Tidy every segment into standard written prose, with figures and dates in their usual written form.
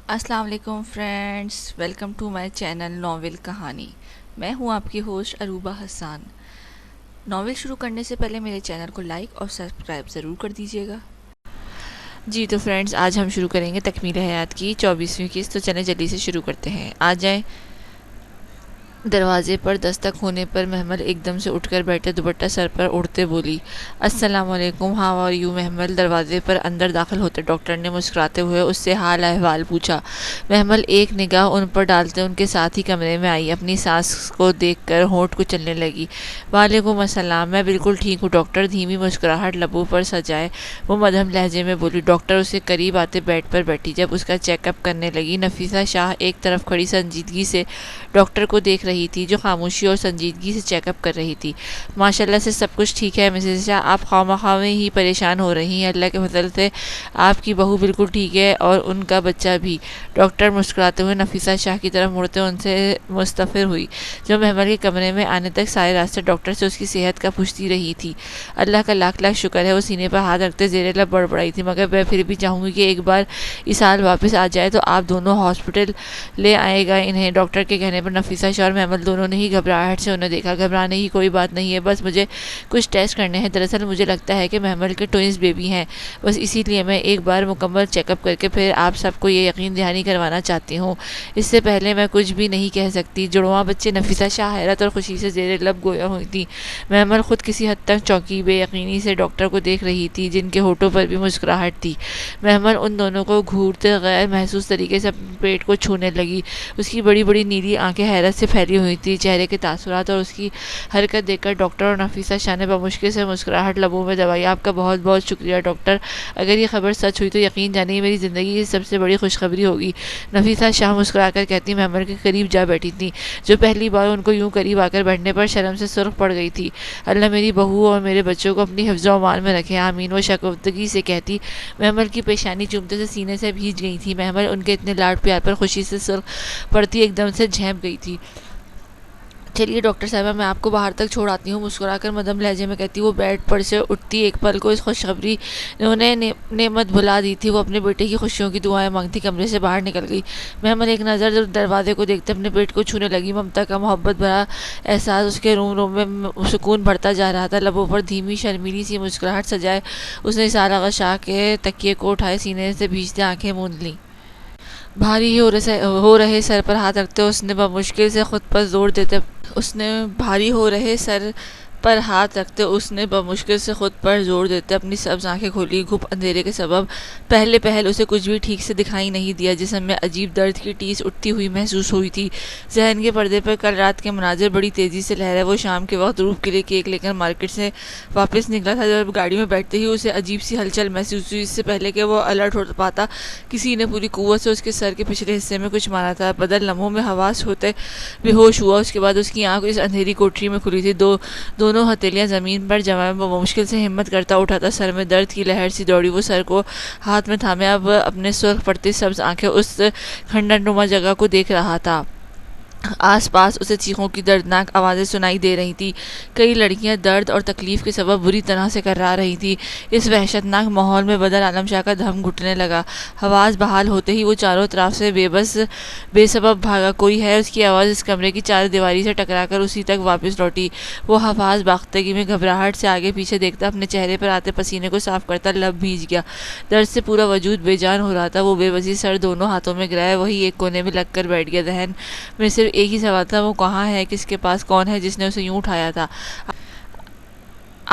السلام علیکم friends, welcome to my channel novel کہانی۔ میں ہوں آپ کی ہوسٹ عروبہ حسان۔ ناول شروع کرنے سے پہلے میرے چینل کو لائک اور سبسکرائب ضرور کر دیجیے گا۔ جی تو فرینڈس، آج ہم شروع کریں گے تکمیل حیات کی 24ویں قسط، تو چلیں جلدی سے شروع کرتے ہیں۔ آ جائیں۔ دروازے پر دستک ہونے پر محمل ایک دم سے اٹھ کر بیٹھے، دوپٹہ سر پر اڑتے بولی، السلام علیکم، ہاؤ آر یو محمل؟ دروازے پر اندر داخل ہوتے ڈاکٹر نے مسکراتے ہوئے اس سے حال احوال پوچھا۔ محمل ایک نگاہ ان پر ڈالتے ان کے ساتھ ہی کمرے میں آئی، اپنی ساس کو دیکھ کر ہونٹ کچلنے لگی۔ وعلیکم السلام، میں بالکل ٹھیک ہوں ڈاکٹر، دھیمی مسکراہٹ لبوں پر سجائے وہ مدھم لہجے میں بولی۔ ڈاکٹر اس کے قریب آتے بیڈ پر بیٹھی، جب اس کا چیک اپ کرنے لگی۔ نفیسہ شاہ ایک طرف کھڑی سنجیدگی سے ڈاکٹر کو دیکھ رہی تھی، جو خاموشی اور سنجیدگی سے چیک اپ کر رہی تھی۔ ماشاءاللہ سے سب کچھ ٹھیک ہے مسز شاہ، آپ خواہ ہی پریشان ہو رہی ہیں، اللہ کے فضل سے آپ کی بہو بالکل ٹھیک ہے اور ان کا بچہ بھی۔ ڈاکٹر مسکراتے ہوئے نفیسہ شاہ کی طرف مڑتے ان سے مستفر ہوئی، جو محمل کے کمرے میں آنے تک سارے راستے ڈاکٹر سے اس کی صحت کا پوچھتی رہی تھی۔ اللہ کا لاکھ لاکھ شکر ہے، وہ سینے پر ہاتھ رکھتے زیر لب بڑبڑائی تھی، مگر میں پھر بھی چاہوں گی کہ ایک بار اس حال واپس آ جائے تو آپ دونوں ہاسپٹل لے آئے گا انہیں۔ ڈاکٹر کے کہنے پر نفیسہ شاہ اور محمل دونوں نے ہی گھبراہٹ سے انہیں دیکھا۔ گھبرانے کی کوئی بات نہیں ہے، بس مجھے کچھ ٹیسٹ کرنے ہیں۔ دراصل مجھے لگتا ہے کہ محمل کے ٹوئنز بیبی ہیں، بس اسی لیے میں ایک بار مکمل چیک اپ کر کے پھر آپ سب کو یہ یقین دہانی کروانا چاہتی ہوں۔ اس سے پہلے میں کچھ بھی نہیں کہہ سکتی۔ جڑواں بچے؟ نفیسہ شاہ حیرت اور خوشی سے زیر لب گویا ہوئی تھی۔ محمل خود کسی حد تک چونکی، بے یقینی سے ڈاکٹر کو دیکھ رہی تھی، جن کے ہونٹوں پر بھی مسکراہٹ تھی۔ محمل ان دونوں کو گھورتے غیر محسوس طریقے سے اپنے پیٹ کو چھونے لگی۔ اس کی بڑی بڑی نیلی آنکھیں حیرت سے پھیلی ہوئی تھی۔ چہرے کے تاثرات اور اس کی حرکت دیکھ کر ڈاکٹر اور نفیسہ شاہ نے بمشکل سے مسکراہٹ لبوں میں دبائی۔ آپ کا بہت بہت شکریہ ڈاکٹر، اگر یہ خبر سچ ہوئی تو یقین جانیے میری زندگی کی سب سے بڑی خوشخبری ہوگی۔ نفیسہ شاہ مسکرا کر کہتی محمل کے قریب جا بیٹھی تھی، جو پہلی بار ان کو یوں قریب آ کر بیٹھنے پر شرم سے سرخ پڑ گئی تھی۔ اللہ میری بہو اور میرے بچوں کو اپنی حفظ و امان میں رکھے، آمین، وہ شگفتگی سے کہتی محمل کی پیشانی چومتے سے سینے سے بھیج گئی تھی۔ محمل ان کے اتنے لاڈ پیار پر خوشی سے سرخ پڑتی ایک دم سے جھینپ گئی تھی۔ چلیے ڈاکٹر صاحبہ، میں آپ کو باہر تک چھوڑ آتی ہوں، مسکرا کر مدھم لہجے میں کہتی وہ بیڈ پر سے اٹھتی۔ ایک پل کو اس خوشخبری نے انہیں نعمت بھلا دی تھی۔ وہ اپنے بیٹے کی خوشیوں کی دعائیں مانگتی کمرے سے باہر نکل گئی۔ محمل ایک نظر دروازے کو دیکھتے اپنے پیٹ کو چھونے لگی۔ ممتا کا محبت بھرا احساس اس کے روم میں سکون بڑھتا جا رہا تھا۔ لبوں پر دھیمی شرمیلی سی مسکراہٹ سجائے اس نے اثار آغا شاہ کے تکیے کو اٹھائے سینے سے بھیجتے آنکھیں موند لیں۔ بھاری ہو رہے سر پر ہاتھ رکھتے اس نے بمشکل سے خود پر زور دیتے اپنی سبز آنکھیں کھولی۔ گھپ اندھیرے کے سبب پہلے پہل اسے کچھ بھی ٹھیک سے دکھائی نہیں دیا۔ جسم میں عجیب درد کی ٹیس اٹھتی ہوئی محسوس ہوئی تھی۔ ذہن کے پردے پر کل رات کے مناظر بڑی تیزی سے لہرائے۔ وہ شام کے وقت روف کے لیے کیک لے کر مارکیٹ سے واپس نکلا تھا، جب گاڑی میں بیٹھتے ہی اسے عجیب سی ہلچل محسوس ہوئی۔ اس سے پہلے کہ وہ الرٹ ہو پاتا، کسی نے پوری قوت سے اس کے سر کے پچھلے حصے میں کچھ مارا تھا۔ بدل لمحوں میں حواس ہوتے بے ہوش ہوا۔ اس کے بعد اس کی آنکھ اس اندھیری کوٹری میں کھلی تھی۔ دونوں ہتھیلیاں زمین پر جمع، وہ مشکل سے ہمت کرتا اٹھا تھا۔ سر میں درد کی لہر سی دوڑی۔ وہ سر کو ہاتھ میں تھامے اب اپنے سرخ پڑتی سبز آنکھیں اس کھنڈر نما جگہ کو دیکھ رہا تھا۔ آس پاس اسے چیخوں کی دردناک آوازیں سنائی دے رہی تھیں۔ کئی لڑکیاں درد اور تکلیف کے سبب بری طرح سے کرا رہی تھیں۔ اس وحشتناک ماحول میں بدر عالم شاہ کا دم گھٹنے لگا۔ حواس بحال ہوتے ہی وہ چاروں طرف سے بے سبب بھاگا۔ کوئی ہے؟ اس کی آواز اس کمرے کی چار دیواری سے ٹکرا کر اسی تک واپس لوٹی۔ وہ حواس باختگی میں گھبراہٹ سے آگے پیچھے دیکھتا، اپنے چہرے پر آتے پسینے کو صاف کرتا۔ لب بھیج گیا، درد سے پورا وجود بے جان ہو رہا تھا۔ وہ بے بسی سر دونوں ہاتھوں میں گرائے وہی ایک کونے میں لگ کر بیٹھ گیا۔ ذہن میں صرف ایک ہی سوال تھا، وہ کہاں ہے، کس کے پاس، کون ہے جس نے اسے یوں اٹھایا تھا؟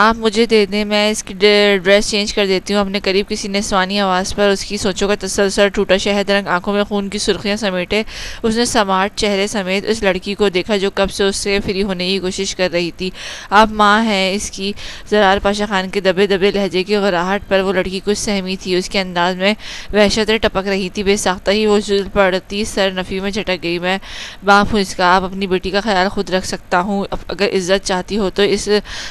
آپ مجھے دے دیں، میں اس کی ڈریس چینج کر دیتی ہوں۔ اپنے قریب کسی نے سوانی آواز پر اس کی سوچوں کا تسلسل ٹوٹا۔ شہد رنگ آنکھوں میں خون کی سرخیاں سمیٹے اس نے سمارٹ چہرے سمیت اس لڑکی کو دیکھا، جو کب سے اس سے فری ہونے کی کوشش کر رہی تھی۔ آپ ماں ہیں اس کی؟ زرار پاشا خان کے دبے دبے لہجے کی غراہٹ پر وہ لڑکی کچھ سہمی تھی۔ اس کے انداز میں وحشتیں ٹپک رہی تھی۔ بے ساختہ ہی وہ جھل پڑتی سر نفی میں جھٹک گئی۔ میں باپ ہوں اس کا، آپ اپنی بیٹی کا خیال خود رکھ سکتا ہوں، اگر عزت چاہتی ہو تو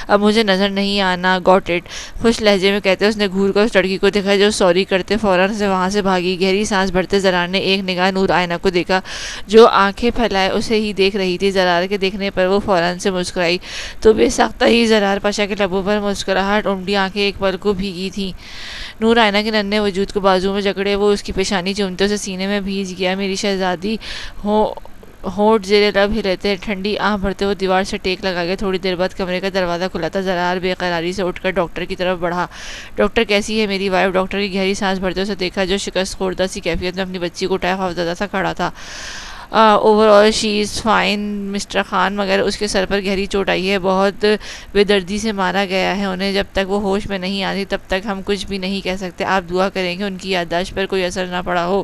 اب مجھے نظر نہیں آنا، گاٹ اٹ، خوش لہجے میں کہتے اس نے گھور کر اس لڑکی کو دیکھا جو سوری کرتے فوراً سے وہاں سے بھاگی۔ گہری سانس بھرتے زرار نے ایک نگاہ نور آئینہ کو دیکھا جو آنکھیں پھیلائے اسے ہی دیکھ رہی تھی۔ زرار کے دیکھنے پر وہ فوراً سے مسکرائی تو بے ساختہ ہی زرار پاشا کے لبوں پر مسکراہٹ امڑی، آنکھیں ایک پل کو بھیگی تھیں۔ نور آئینہ کے ننھے وجود کو بازو میں جکڑے وہ اس کی پیشانی چومتے اسے سینے میں بھیج گیا۔ میری شہزادی، ہونٹ زیر لب ہلتے، ٹھنڈی آہ بھرتے وہ دیوار سے ٹیک لگا گئے۔ تھوڑی دیر بعد کمرے کا دروازہ کھلا تھا۔ زرار بے قراری سے اٹھ کر ڈاکٹر کی طرف بڑھا۔ ڈاکٹر کیسی ہے میری وائف؟ ڈاکٹر کی گہری سانس بھرتے اسے دیکھا جو شکست خوردہ سی کیفیت میں اپنی بچی کو اٹھائے خوفزدہ سا کھڑا تھا۔ Overall she is fine mister Khan, مگر اس کے سر پر گہری چوٹ آئی ہے، بہت بے دردی سے مارا گیا ہے انہیں۔ جب تک وہ ہوش میں نہیں آتی تب تک ہم کچھ بھی نہیں کہہ سکتے۔ آپ دعا کریں کہ ان کی یادداشت پر کوئی اثر نہ پڑا ہو،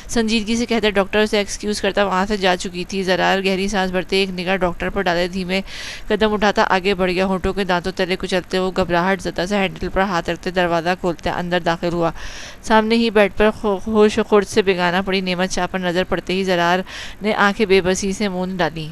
سنجیدگی سے کہتے ڈاکٹر اسے ایکسکیوز کرتا وہاں سے جا چکی تھی۔ زرار گہری سانس بھرتے ایک نگاہ ڈاکٹر پر ڈالے، دھیمے قدم اٹھاتا آگے بڑھ گیا، ہونٹوں کے دانتوں تلے کچلتے وہ گھبراہٹ زدہ سے ہینڈل پر ہاتھ رکھتے دروازہ کھولتے اندر داخل ہوا۔ سامنے ہی بیڈ پر ہوش و خرد سے بیگانہ پڑی نعمت شاہ پر نظر پڑتے ہی زرار نے آنکھیں بے بسی سے مون ڈالیں۔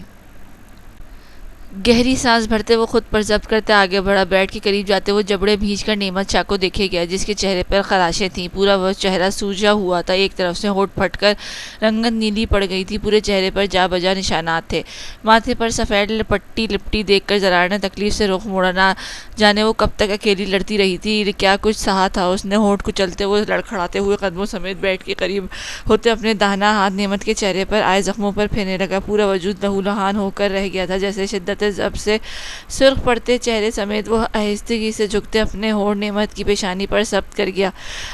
گہری سانس بھرتے وہ خود پر ضبط کرتے آگے بڑھا۔ بیڈ کے قریب جاتے وہ جبڑے بھینچ کر نعمت شاہ کو دیکھے گیا جس کے چہرے پر خراشیں تھیں، پورا وہ چہرہ سوجا ہوا تھا، ایک طرف سے ہونٹ پھٹ کر رنگت نیلی پڑ گئی تھی، پورے چہرے پر جا بجا نشانات تھے۔ ماتھے پر سفید پٹی لپٹی دیکھ کر زرار نے تکلیف سے رخ موڑا، نہ جانے وہ کب تک اکیلی لڑتی رہی تھی، کیا کچھ سہا تھا اس نے۔ ہونٹ کچلتے وہ لڑکھڑاتے ہوئے قدموں سمیت بیڈ کے قریب ہوتے اپنے داہنا ہاتھ نعمت کے چہرے پر آئے زخموں پر پھیرنے لگا، پورا وجود لہولہان ہو کر رہ گیا تھا، جیسے شدت ضبط سے سرخ پڑتے چہرے سمیت وہ آہستگی سے جھکتے اپنے ہونٹ نعمت کی پیشانی پر ضبط کر گیا۔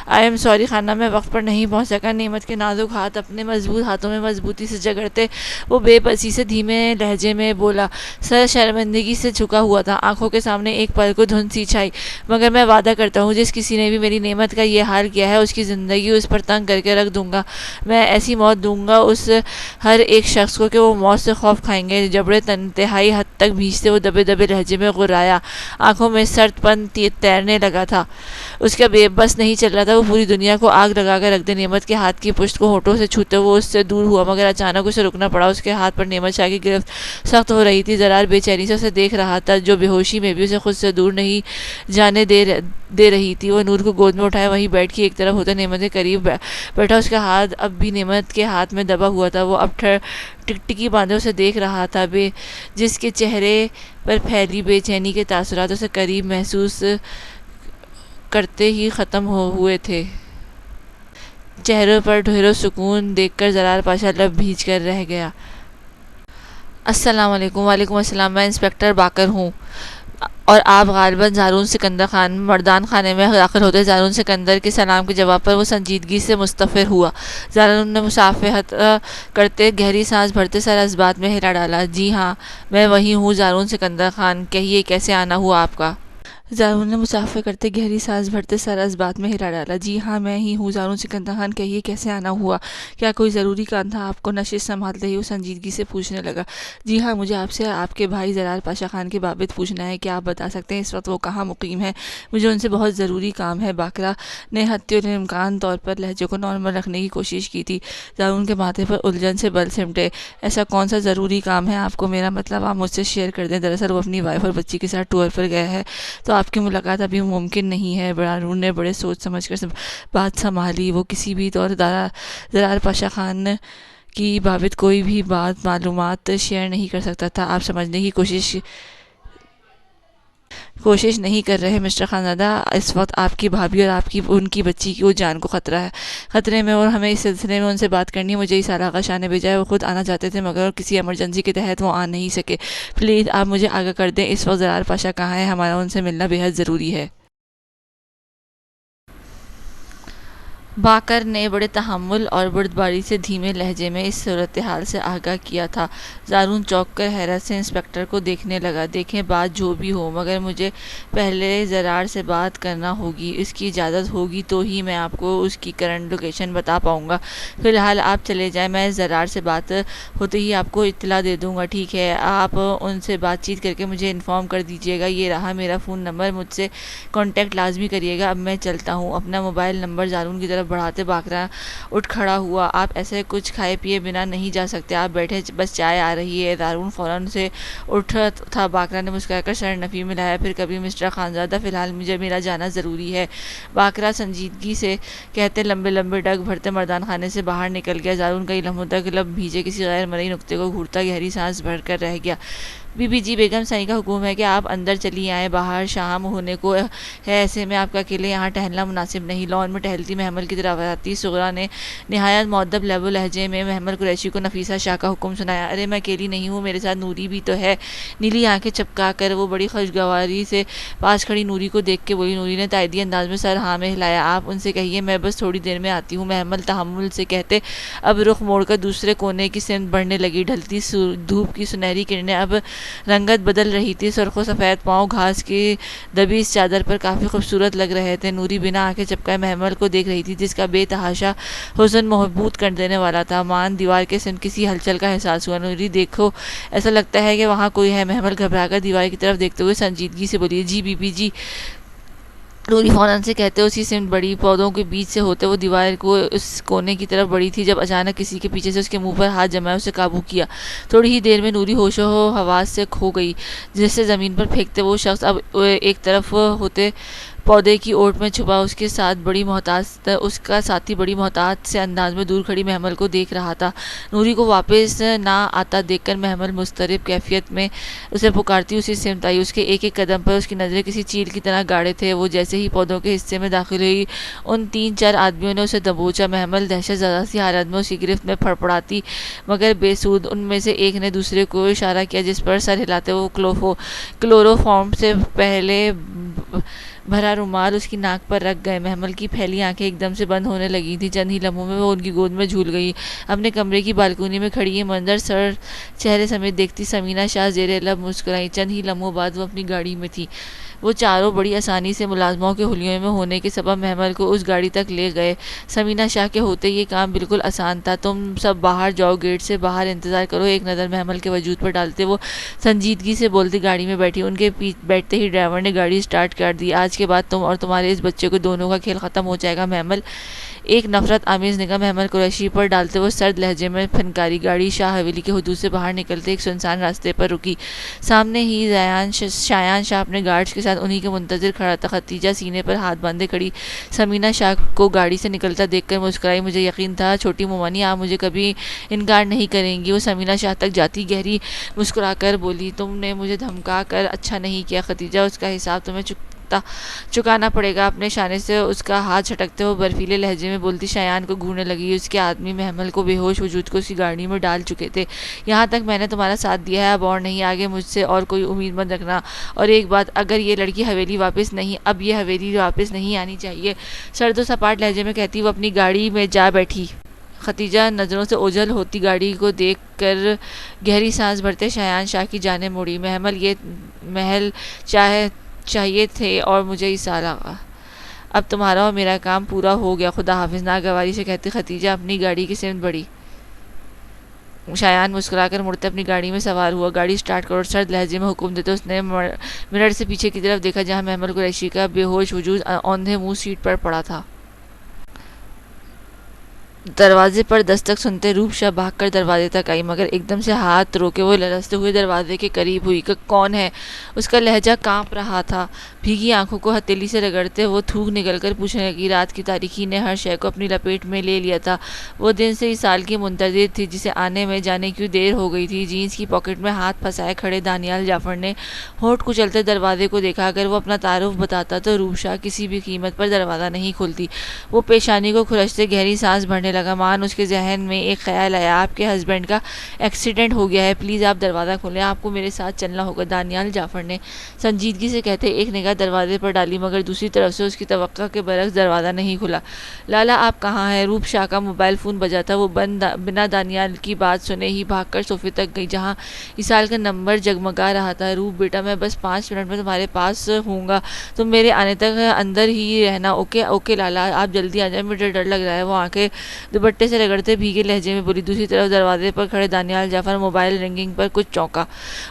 آئی ایم سوری خانہ، میں وقت پر نہیں پہنچ سکا۔ نعمت کے نازک ہاتھ اپنے مضبوط ہاتھوں میں مضبوطی سے جگڑتے وہ بے بسی سے دھیمے لہجے میں بولا، سر شرمندگی سے جھکا ہوا تھا، آنکھوں کے سامنے ایک پل کو دھند سی چھائی، مگر میں وعدہ کرتا ہوں جس کسی نے بھی میری نعمت کا یہ حال کیا ہے اس کی زندگی اس پر تنگ کر کے رکھ دوں گا، میں ایسی موت دوں گا اس ہر ایک شخص کو کہ وہ موت سے خوف کھائیں گے۔ جبڑے انتہائی حد تک بھینچتے وہ دبے دبے لہجے میں غرایا، آنکھوں میں سرد پن تیرنے لگا تھا، اس کا بے بس نہیں چل رہا تھا، وہ پوری دنیا کو آگ لگا کر رکھ دے۔ نعمت کے ہاتھ کی پشت کو ہونٹوں سے چھوتے وہ اس سے دور ہوا، مگر اچانک اسے رکنا پڑا، اس کے ہاتھ پر نعمت شاہ کی گرفت سخت ہو رہی تھی۔ زرار بے چینی سے اسے دیکھ رہا تھا جو بے ہوشی میں بھی اسے خود سے دور نہیں جانے دے رہی تھی۔ وہ نور کو گود میں اٹھائے وہیں بیڈ کی ایک طرف ہوتا نعمت کے قریب بیٹھا، اس کا ہاتھ اب بھی نعمت کے ہاتھ میں دبا ہوا تھا، وہ اب ٹکٹکی باندھے اسے دیکھ رہا تھا، جس کے چہرے پر پھیلی بے چینی کے تاثرات اسے قریب محسوس کرتے ہی ختم ہوئے تھے۔ چہروں پر ڈھیر و سکون دیکھ کر زرار پاشا لب بھیج کر رہ گیا۔ السلام علیکم۔ وعلیکم السلام، میں انسپکٹر باقر ہوں اور آپ غالباً زارون سکندر خان۔ مردان خانے میں داخل ہوتے زارون سکندر کے سلام کے جواب پر وہ سنجیدگی سے مستفر ہوا۔ زارون نے مصافحت کرتے گہری سانس بھرتے سر اس بات میں ہلا ڈالا، جی ہاں میں وہی ہوں زارون سکندر خان، کہیے کیسے آنا ہوا آپ کا؟ زارون نے مصافحہ کرتے گہری سانس بھرتے سر اس بات میں ہلا ڈالا، جی ہاں میں ہی ہوں زارون سکندر خان، کہیے کیسے آنا ہوا؟ کیا کوئی ضروری کام تھا آپ کو؟ نشست سنبھالتے ہی وہ سنجیدگی سے پوچھنے لگا، جی ہاں مجھے آپ سے آپ کے بھائی زرار پاشا خان کے بابت پوچھنا ہے، کیا آپ بتا سکتے ہیں اس وقت وہ کہاں مقیم ہے؟ مجھے ان سے بہت ضروری کام ہے۔ باقرہ نے حتی الامکان طور پر لہجے کو نارمل رکھنے کی کوشش کی تھی۔ زارون کے ماتھے پر الجھن سے بل سمٹے، ایسا کون سا ضروری کام ہے آپ کو؟ میرا مطلب آپ مجھ سے شیئر کر دیں، دراصل وہ اپنی وائف اور بچی کے ساتھ ٹور پر گیا ہے تو آپ کی ملاقات ابھی ممکن نہیں ہے۔ زارون نے بڑے سوچ سمجھ کر بات سنبھالی، وہ کسی بھی طور زرار پاشا خان کی بابت کوئی بھی معلومات شیئر نہیں کر سکتا تھا۔ آپ سمجھنے کی کوشش نہیں کر رہے مسٹر خانزادہ، اس وقت آپ کی بھابھی اور آپ کی ان کی بچی کی جان کو خطرے میں اور ہمیں اس سلسلے میں ان سے بات کرنی ہے۔ مجھے اس علاقہ شاہ نے بھیجا ہے، وہ خود آنا چاہتے تھے مگر کسی ایمرجنسی کے تحت وہ آ نہیں سکے، پلیز آپ مجھے آگاہ کر دیں اس وقت زرار پاشا کہاں ہے، ہمارا ان سے ملنا بے حد ضروری ہے۔ باقر نے بڑے تحمل اور بردباری سے دھیمے لہجے میں اس صورتحال سے آگاہ کیا تھا۔ زارون چونک کر حیرت سے انسپکٹر کو دیکھنے لگا، دیکھیں بات جو بھی ہو مگر مجھے پہلے زرار سے بات کرنا ہوگی، اس کی اجازت ہوگی تو ہی میں آپ کو اس کی کرنٹ لوکیشن بتا پاؤں گا۔ فی الحال آپ چلے جائیں، میں زرار سے بات ہوتے ہی آپ کو اطلاع دے دوں گا، ٹھیک ہے؟ آپ ان سے بات چیت کر کے مجھے انفارم کر دیجیے گا، یہ رہا میرا فون نمبر، مجھ سے کانٹیکٹ لازمی کریے گا۔ اب میں چلتا ہوں۔ اپنا موبائل نمبر زارون کی طرف طرف بڑھاتے باقرہ اٹھ کھڑا ہوا۔ آپ ایسے کچھ کھائے پیے بنا نہیں جا سکتے، آپ بیٹھے، بس چائے آ رہی ہے۔ دارون فوراً سے اٹھا تھا۔ باقرہ نے مسکرا کر سر نفی میں لایا۔ پھر کبھی مسٹر خانزادہ، فی الحال مجھے میرا جانا ضروری ہے، باقرہ سنجیدگی سے کہتے لمبے لمبے ڈگ بھرتے مردان خانے سے باہر نکل گیا۔ دارون کئی لمحوں تک لب بھیجے کسی غیر مرئی نکتے کو گھورتا گہری سانس بھر کر رہ گیا۔ بی بی جی، بیگم ثانی کا حکم ہے کہ آپ اندر چلی آئیں، باہر شام ہونے کو ہے، ایسے میں آپ کا اکیلے یہاں ٹہلنا مناسب نہیں۔ لان میں ٹہلتی محمل کی طرف آتی صغریٰ نے نہایت مؤدب لب و لہجے میں محمل قریشی کو نفیسہ شاہ کا حکم سنایا۔ ارے میں اکیلی نہیں ہوں، میرے ساتھ نوری بھی تو ہے۔ نیلی آنکھیں چپکا کر وہ بڑی خوشگواری سے پاس کھڑی نوری کو دیکھ کے بولی۔ نوری نے تائیدی انداز میں سر ہاں میں ہلایا۔ آپ ان سے کہیے میں بس تھوڑی دیر میں آتی ہوں۔ محمل تحمل سے کہتے اب رخ موڑ کر دوسرے کونے کی سمت بڑھنے لگی۔ ڈھلتی دھوپ کی سنہری کرنیں اب رنگت بدل رہی تھی۔ سرخ و سفید پاؤں گھاس کی دبی اس چادر پر کافی خوبصورت لگ رہے تھے۔ نوری بنا آنکھیں چپکائے محمل کو دیکھ رہی تھی، جس کا بے تحاشا حسن محبوط کر دینے والا تھا۔ مان دیوار کے سمت کسی ہلچل کا احساس ہوا۔ نوری دیکھو، ایسا لگتا ہے کہ وہاں کوئی ہے۔ محمل گھبرا کر دیوار کی طرف دیکھتے ہوئے سنجیدگی سے بولی۔ جی بی بی جی، نوری فوراً سے کہتے اسی سمت بڑھی۔ پودوں کے بیچ سے ہوتے وہ دیوار کو اس کونے کی طرف بڑھی تھی جب اچانک کسی کے پیچھے سے اس کے منہ پر ہاتھ جمائے اسے قابو کیا۔ تھوڑی ہی دیر میں نوری ہوش و حواس سے کھو گئی۔ جسے زمین پر پھینکتے وہ شخص اب ایک طرف ہوتے پودے کی اوٹ میں چھپا اس کا ساتھی بڑی محتاط سے انداز میں دور کھڑی محمل کو دیکھ رہا تھا۔ نوری کو واپس نہ آتا دیکھ کر محمل مضطرب کیفیت میں اسے پکارتی اسی سمت آئی۔ اس کے ایک ایک قدم پر اس کی نظریں کسی چیل کی طرح گاڑے تھے۔ وہ جیسے ہی پودوں کے حصے میں داخل ہوئی، ان 3-4 آدمیوں نے اسے دبوچا۔ محمل دہشت زدہ سی حالت میں اس کی گرفت میں پھڑپڑاتی مگر بے سود۔ ان میں سے ایک نے دوسرے کو اشارہ کیا، جس پر سر ہلاتے وہ کلوروفارم سے پہلے بھرا رومال اس کی ناک پر رکھ گئے۔ محمل کی پھیلی آنکھیں ایک دم سے بند ہونے لگی تھیں۔ چند ہی لمحوں میں وہ ان کی گود میں جھول گئی۔ اپنے کمرے کی بالکونی میں کھڑی یہ منظر سر چہرے سمیت دیکھتی سمینہ شاہ زیر لب مسکرائیں۔ چند ہی لمحوں بعد وہ اپنی گاڑی میں تھی۔ وہ چاروں بڑی آسانی سے ملازموں کے حلیوں میں ہونے کے سبب محمل کو اس گاڑی تک لے گئے۔ سمینہ شاہ کے ہوتے یہ کام بالکل آسان تھا۔ تم سب باہر جاؤ، گیٹ سے باہر انتظار کرو۔ ایک نظر محمل کے وجود پر ڈالتے وہ سنجیدگی سے بولتی گاڑی میں بیٹھی۔ ان کے بیٹھتے ہی ڈرائیور نے گاڑی سٹارٹ کر دی۔ آج کے بعد تم اور تمہارے اس بچے کو دونوں کا کھیل ختم ہو جائے گا محمل۔ ایک نفرت آمیز نگاہ محمل قریشی پر ڈالتے وہ سرد لہجے میں پھنکاری۔ گاڑی شاہ حویلی کے حدود سے باہر نکلتے ایک سنسان راستے پر رکی۔ سامنے ہی شایان شاہ اپنے گارڈز کے ساتھ انہی کے منتظر کھڑا تھا۔ ختیجہ سینے پر ہاتھ باندھے کھڑی سمینہ شاہ کو گاڑی سے نکلتا دیکھ کر مسکرائی۔ مجھے یقین تھا چھوٹی مومانی آپ مجھے کبھی انکار نہیں کریں گی۔ وہ سمینہ شاہ تک جاتی گہری مسکرا کر بولی۔ تم نے مجھے دھمکا کر اچھا نہیں کیا ختیجہ، اس کا حساب تمہیں چکانا پڑے گا۔ اپنے شانے سے اس کا ہاتھ جھٹکتے وہ برفیلے لہجے میں بولتی شایان کو گھورنے لگی۔ اس کے آدمی محمل کو بے ہوش وجود کو اسی گاڑی میں ڈال چکے تھے۔ یہاں تک میں نے تمہارا ساتھ دیا ہے، اب اور نہیں، آگے مجھ سے اور کوئی امید مت رکھنا۔ اور ایک بات، اگر یہ لڑکی حویلی واپس نہیں آنی چاہیے۔ سرد و سپاٹ لہجے میں کہتی وہ اپنی گاڑی میں جا بیٹھی۔ ختیجہ نظروں سے اوجھل ہوتی گاڑی کو دیکھ کر گہری سانس بھرتے شایان شاہ کی جانب مڑی۔ محمل یہ محل چاہیے تھے اور مجھے اس سالہ اب تمہارا اور میرا کام پورا ہو گیا، خدا حافظ، ناگواری سے کہتی ختیجہ اپنی گاڑی کی سمت بڑھی۔ شایان مسکرا کر مڑتے اپنی گاڑی میں سوار ہوا۔ گاڑی سٹارٹ کرو، سرد لہجے میں حکم دیتے اس نے مرر سے پیچھے کی طرف دیکھا جہاں محمل قریشی کا بے ہوش وجود اوندھے منہ سیٹ پر پڑا تھا۔ دروازے پر دستک سنتے روپ شاہ بھاگ کر دروازے تک آئی، مگر ایک دم سے ہاتھ روکے وہ لرزتے ہوئے دروازے کے قریب ہوئی۔ کون ہے؟ اس کا لہجہ کانپ رہا تھا۔ بھیگی آنکھوں کو ہتھیلی سے رگڑتے وہ تھوک نکل کر پوچھنے لگی۔ رات کی تاریکی نے ہر شے کو اپنی لپیٹ میں لے لیا تھا۔ وہ دن سے اس سال کی منتظر تھی جسے آنے میں جانے کیوں دیر ہو گئی تھی۔ جینس کی پاکٹ میں ہاتھ پھنسائے کھڑے دانیال جعفر نے ہونٹ کچلتے دروازے کو دیکھا۔ اگر وہ اپنا تعارف بتاتا تو روپ شاہ کسی بھی قیمت پر دروازہ نہیں کھولتی۔ وہ پیشانی کو کھرچتے گہری سانس بھرنے لگا۔ مان اس کے ذہن میں ایک خیال آیا، آپ کے ہسبینڈ کا ایکسیڈنٹ ہو گیا ہے، پلیز آپ دروازہ کھولیں، آپ کو میرے ساتھ چلنا ہوگا۔ دانیال جعفر نے سنجیدگی سے کہتے ایک نگاہ دروازے پر ڈالی، مگر دوسری طرف سے اس کی توقع کے برعکس دروازہ نہیں کھلا۔ لالا آپ کہاں ہیں؟ روپ شاہ کا موبائل فون بجا تھا۔ وہ بنا دانیال کی بات سنے ہی بھاگ کر صوفے تک گئی جہاں اسال کا نمبر جگمگا رہا تھا۔ روپ بیٹا میں بس 5 منٹ میں تمہارے پاس ہوں گا، تم میرے آنے تک اندر ہی رہنا۔ اوکے لالا، آپ جلدی آ جائیں، مجھے ڈر لگ رہا ہے۔ وہ آنکھیں دوپٹے سے رگڑتے بھیگے لہجے میں بولی۔ دوسری طرف دروازے پر کھڑے دانیال جعفر موبائل رنگنگ پر کچھ چونکا۔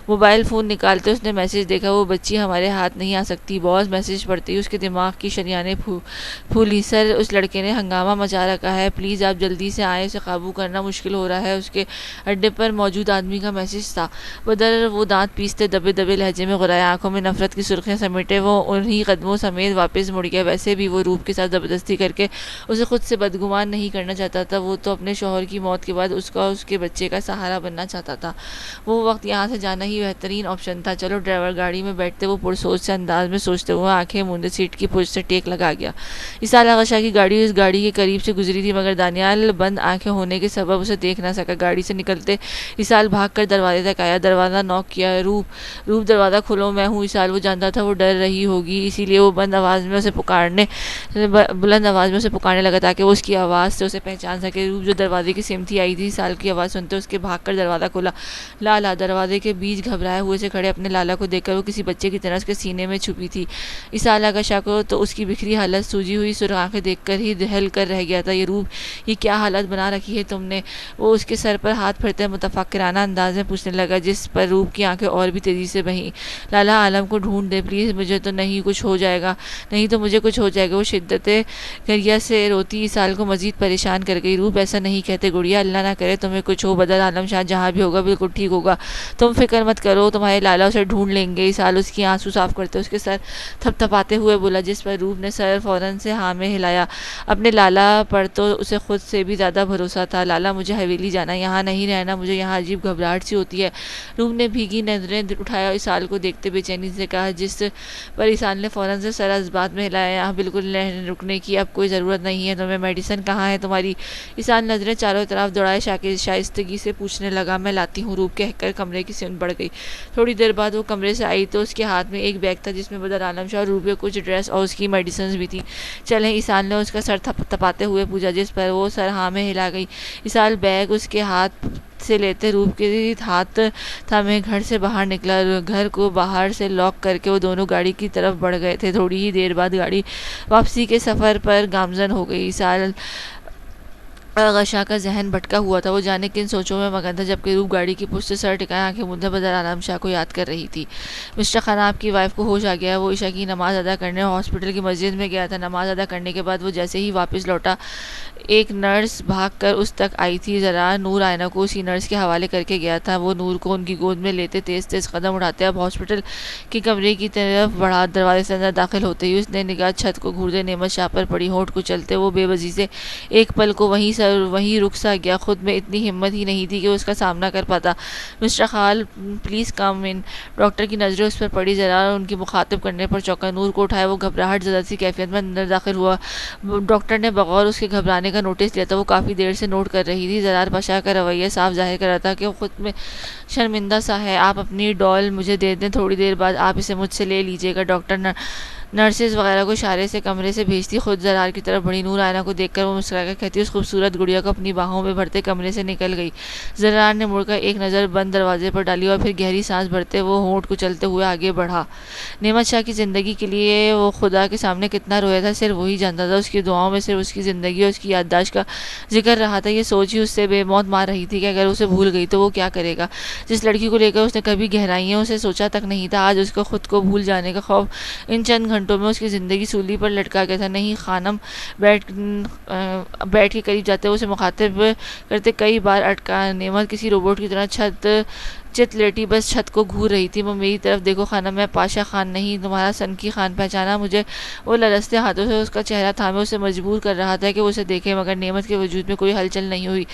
موبائل فون نکالتے اس نے میسج دیکھا، وہ بچی ہمارے ہاتھ نہیں آ سکتی باس۔ میسج پڑھتے ہی اس کے دماغ کی شریانیں پھولی۔ سر، اس لڑکے نے ہنگامہ مچا رکھا ہے، پلیز آپ جلدی سے آئیں، اسے قابو کرنا مشکل ہو رہا ہے۔ اس کے اڈے پر موجود آدمی کا میسج تھا۔ بدر وہ دانت پیستے دبے دبے لہجے میں غرائے، آنکھوں میں نفرت کی سرخیاں سمیٹے وہ انہی قدموں سمیت واپس مڑ گیا۔ ویسے بھی وہ روپ کے ساتھ زبردستی کر کے اسے خود سے بدگمان نہیں کرنا چاہتا تھا، وہ تو اپنے شوہر کی موت کے بعد اس کا اس کے بچے کا سہارا بننا چاہتا تھا۔ وہ وقت یہاں سے جانا ہی بہترین آپشن تھا۔ چلو ڈرائیور، گاڑی میں بیٹھتے وہ پرسوچ سے انداز میں سوچتے ہوئے آنکھیں موندے سیٹ کی پشت سے ٹیک لگا گیا۔ اسحاق آغا شاہ کی گاڑی اس گاڑی کے قریب سے گزری تھی، مگر دانیال بند آنکھیں ہونے کے سبب اسے دیکھ نہ سکا۔ گاڑی سے نکلتے اسحاق بھاگ کر دروازے تک آیا، دروازہ نوک کیا۔ روپ دروازہ کھولو، میں ہوں اسحاق۔ وہ جانتا تھا وہ ڈر رہی ہوگی، اسی لیے وہ بلند آواز میں اسے پکارنے لگا تاکہ وہ اس کی آواز سے اسے پہچان سکے۔ روپ جو دروازے کی سمت ہی آئی تھی، اسحاق کی آواز سنتے اس کے بھاگ کر دروازہ کھولا۔ لالا دروازے کے بیچ گھبرائے ہوئے سے کھڑے اپنے لالا کو دیکھ کر وہ کسی بچے کی طرح اس کے سینے میں چھپی تھی۔ اسحاق آغا شاہ کو تو اس کی بکھری حالت، سوجی ہوئی سرخ آنکھیں دیکھ کر ہی دہل کر رہ گیا تھا۔ یہ روپ، یہ کیا حالت بنا رکھی ہے تم نے؟ وہ اس کے سر پر ہاتھ پھیرتے متفکرانہ انداز میں پوچھنے لگا، جس پر روپ کی آنکھیں اور بھی تیزی سے بہیں۔ لالا، عالم کو ڈھونڈ دے پلیز، مجھے تو نہیں کچھ ہو جائے گا، نہیں تو مجھے کچھ ہو جائے گا۔ وہ شدت گریہ سے روتی اسحاق کو مزید پریشان کر گئی۔ روپ، ایسا نہیں کہتے گڑیا، اللہ نہ کرے تمہیں کچھ ہو۔ بدر عالم شاہ جہاں بھی ہوگا بالکل ٹھیک ہوگا، تم فکر مت کرو، تمہارے لالا اسے ڈھونڈ لیں گے۔ اسحاق اس کی آنسو صاف کرتے اس کے سر تھپ تھپاتے ہوئے بولا، جس پر روپ نے سر فوراً سے ہاں میں ہلایا۔ اپنے لالا پر تو اسے خود سے بھی زیادہ بھروسہ تھا۔ لالا، مجھے حویلی جانا، یہاں نہیں رہنا، مجھے یہاں عجیب گھبراہٹ سی ہوتی ہے۔ روپ نے بھیگی نظریں اٹھایا اسحاق کو دیکھتے بے چینی سے کہا، جس پر اسحاق نے فوراً سے سر اس بات میں ہلایا، یہاں بالکل رکنے کی اب کوئی ضرورت نہیں ہے تمہیں۔ میڈیسن کہاں ہے تمہاری؟ اسحاق نظریں چاروں طرف دوڑائے شائستگی سے پوچھنے لگا، میں لاتی ہوں، روپ کہہ کر کمرے کی سمت بڑھ گئی۔ تھوڑی دیر بعد وہ کمرے سے آئی تو اس کے ہاتھ میں ایک بیگ تھا جس میں بدر عالم شاہ اور روپ کے کچھ ڈریس اور اس کی میڈیسنز بھی تھی۔ چلیں، اسحاق نے اس کا سر تپاتے ہوئے پوچھا، جس پر وہ سر ہاں میں ہلا گئی۔ اسحاق بیگ اس کے ہاتھ سے لیتے روپ کے ہاتھ تھامے گھر سے باہر نکلا۔ گھر کو باہر سے لاک کر کے وہ دونوں گاڑی کی طرف بڑھ گئے تھے۔ تھوڑی ہی دیر بعد گاڑی واپسی کے سفر پر گامزن ہو گئی۔ اسحاق آغا شاہ کا ذہن بھٹکا ہوا تھا، وہ جانے کن سوچوں میں مگن تھا، جبکہ روپ گاڑی کی پشت سے سر ٹکائے آنکھیں موندے بدر عالم شاہ کو یاد کر رہی تھی۔ مسٹر خان، آپ کی وائف کو ہوش آ گیا ہے، وہ عشاء کی نماز ادا کرنے ہاسپٹل کی مسجد میں گیا تھا۔ نماز ادا کرنے کے بعد وہ جیسے ہی واپس لوٹا، ایک نرس بھاگ کر اس تک آئی تھی۔ ذرا نور آئینہ کو اسی نرس کے حوالے کر کے گیا تھا۔ وہ نور کو ان کی گود میں لیتے تیز تیز قدم اٹھاتے اب ہاسپٹل کے کمرے کی طرف بڑھا۔ دروازے سے اندر داخل ہوتے ہی اس نے نگاہ چھت کو گھورتے نعمت شاہ پر پڑی، ہونٹ کچلتے وہ بے بسی سے ایک پل کو وہیں رک سا گیا۔ خود میں اتنی ہمت ہی نہیں تھی کہ اس کا سامنا کر پاتا۔ Mister Khan, please come in. Doctor کی نظریں اس پر پڑی، ذرا ان کی مخاطب کرنے پر چونکا۔ نور کو اٹھایا، وہ گھبراہٹ زدہ سی کیفیت میں اندر داخل ہوا۔ ڈاکٹر نے بغور اس کے گھبرانے کا نوٹس لیا تھا، وہ کافی دیر سے نوٹ کر رہی تھی۔ زرار پاشا کا رویہ صاف ظاہر کر رہا تھا کہ وہ خود میں شرمندہ سا ہے۔ آپ اپنی ڈال مجھے دے دیں، تھوڑی دیر بعد آپ اسے مجھ سے لے لیجیے گا۔ ڈاکٹر نرسز وغیرہ کو اشارے سے کمرے سے بھیجتی خود زرار کی طرف بڑھی۔ نور آئینہ کو دیکھ کر وہ مسکرا کر کہتی اس خوبصورت گڑیا کو اپنی باہوں میں بھرتے کمرے سے نکل گئی۔ زرار نے مڑ کر ایک نظر بند دروازے پر ڈالی اور پھر گہری سانس بھرتے وہ ہونٹ کچلتے ہوئے آگے بڑھا۔ نعمت شاہ کی زندگی کے لیے وہ خدا کے سامنے کتنا رویا تھا، صرف وہی جانتا تھا۔ اس کی دعاؤں میں صرف اس کی زندگی اور اس کی یادداشت کا ذکر رہا تھا۔ یہ سوچ ہی اس سے بے موت مار رہی تھی کہ اگر اسے بھول گئی تو وہ کیا کرے گا، جس لڑکی کو لے کر اس نے کبھی گہرائیوں سے سوچا تک نہیں تھا۔ آج اس کو خود کو بھول جانے کا خوف ان چند گھنٹوں میں اس کی زندگی سولی پر لٹکا گیا تھا۔ نہیں، خانم بیٹھ کے قریب جاتے اسے مخاطب کرتے کئی بار اٹکا۔ نعمت کسی روبوٹ کی طرح چت لیٹی بس چھت کو گھور رہی تھی۔ وہ میری طرف دیکھو خانم، میں پاشا خان نہیں، تمہارا سنکی خان، پہچانا مجھے؟ وہ لرزتے ہاتھوں سے اس کا چہرہ تھامے اسے مجبور کر رہا تھا کہ وہ اسے دیکھے، مگر نعمت کے وجود میں کوئی ہلچل نہیں ہوئی۔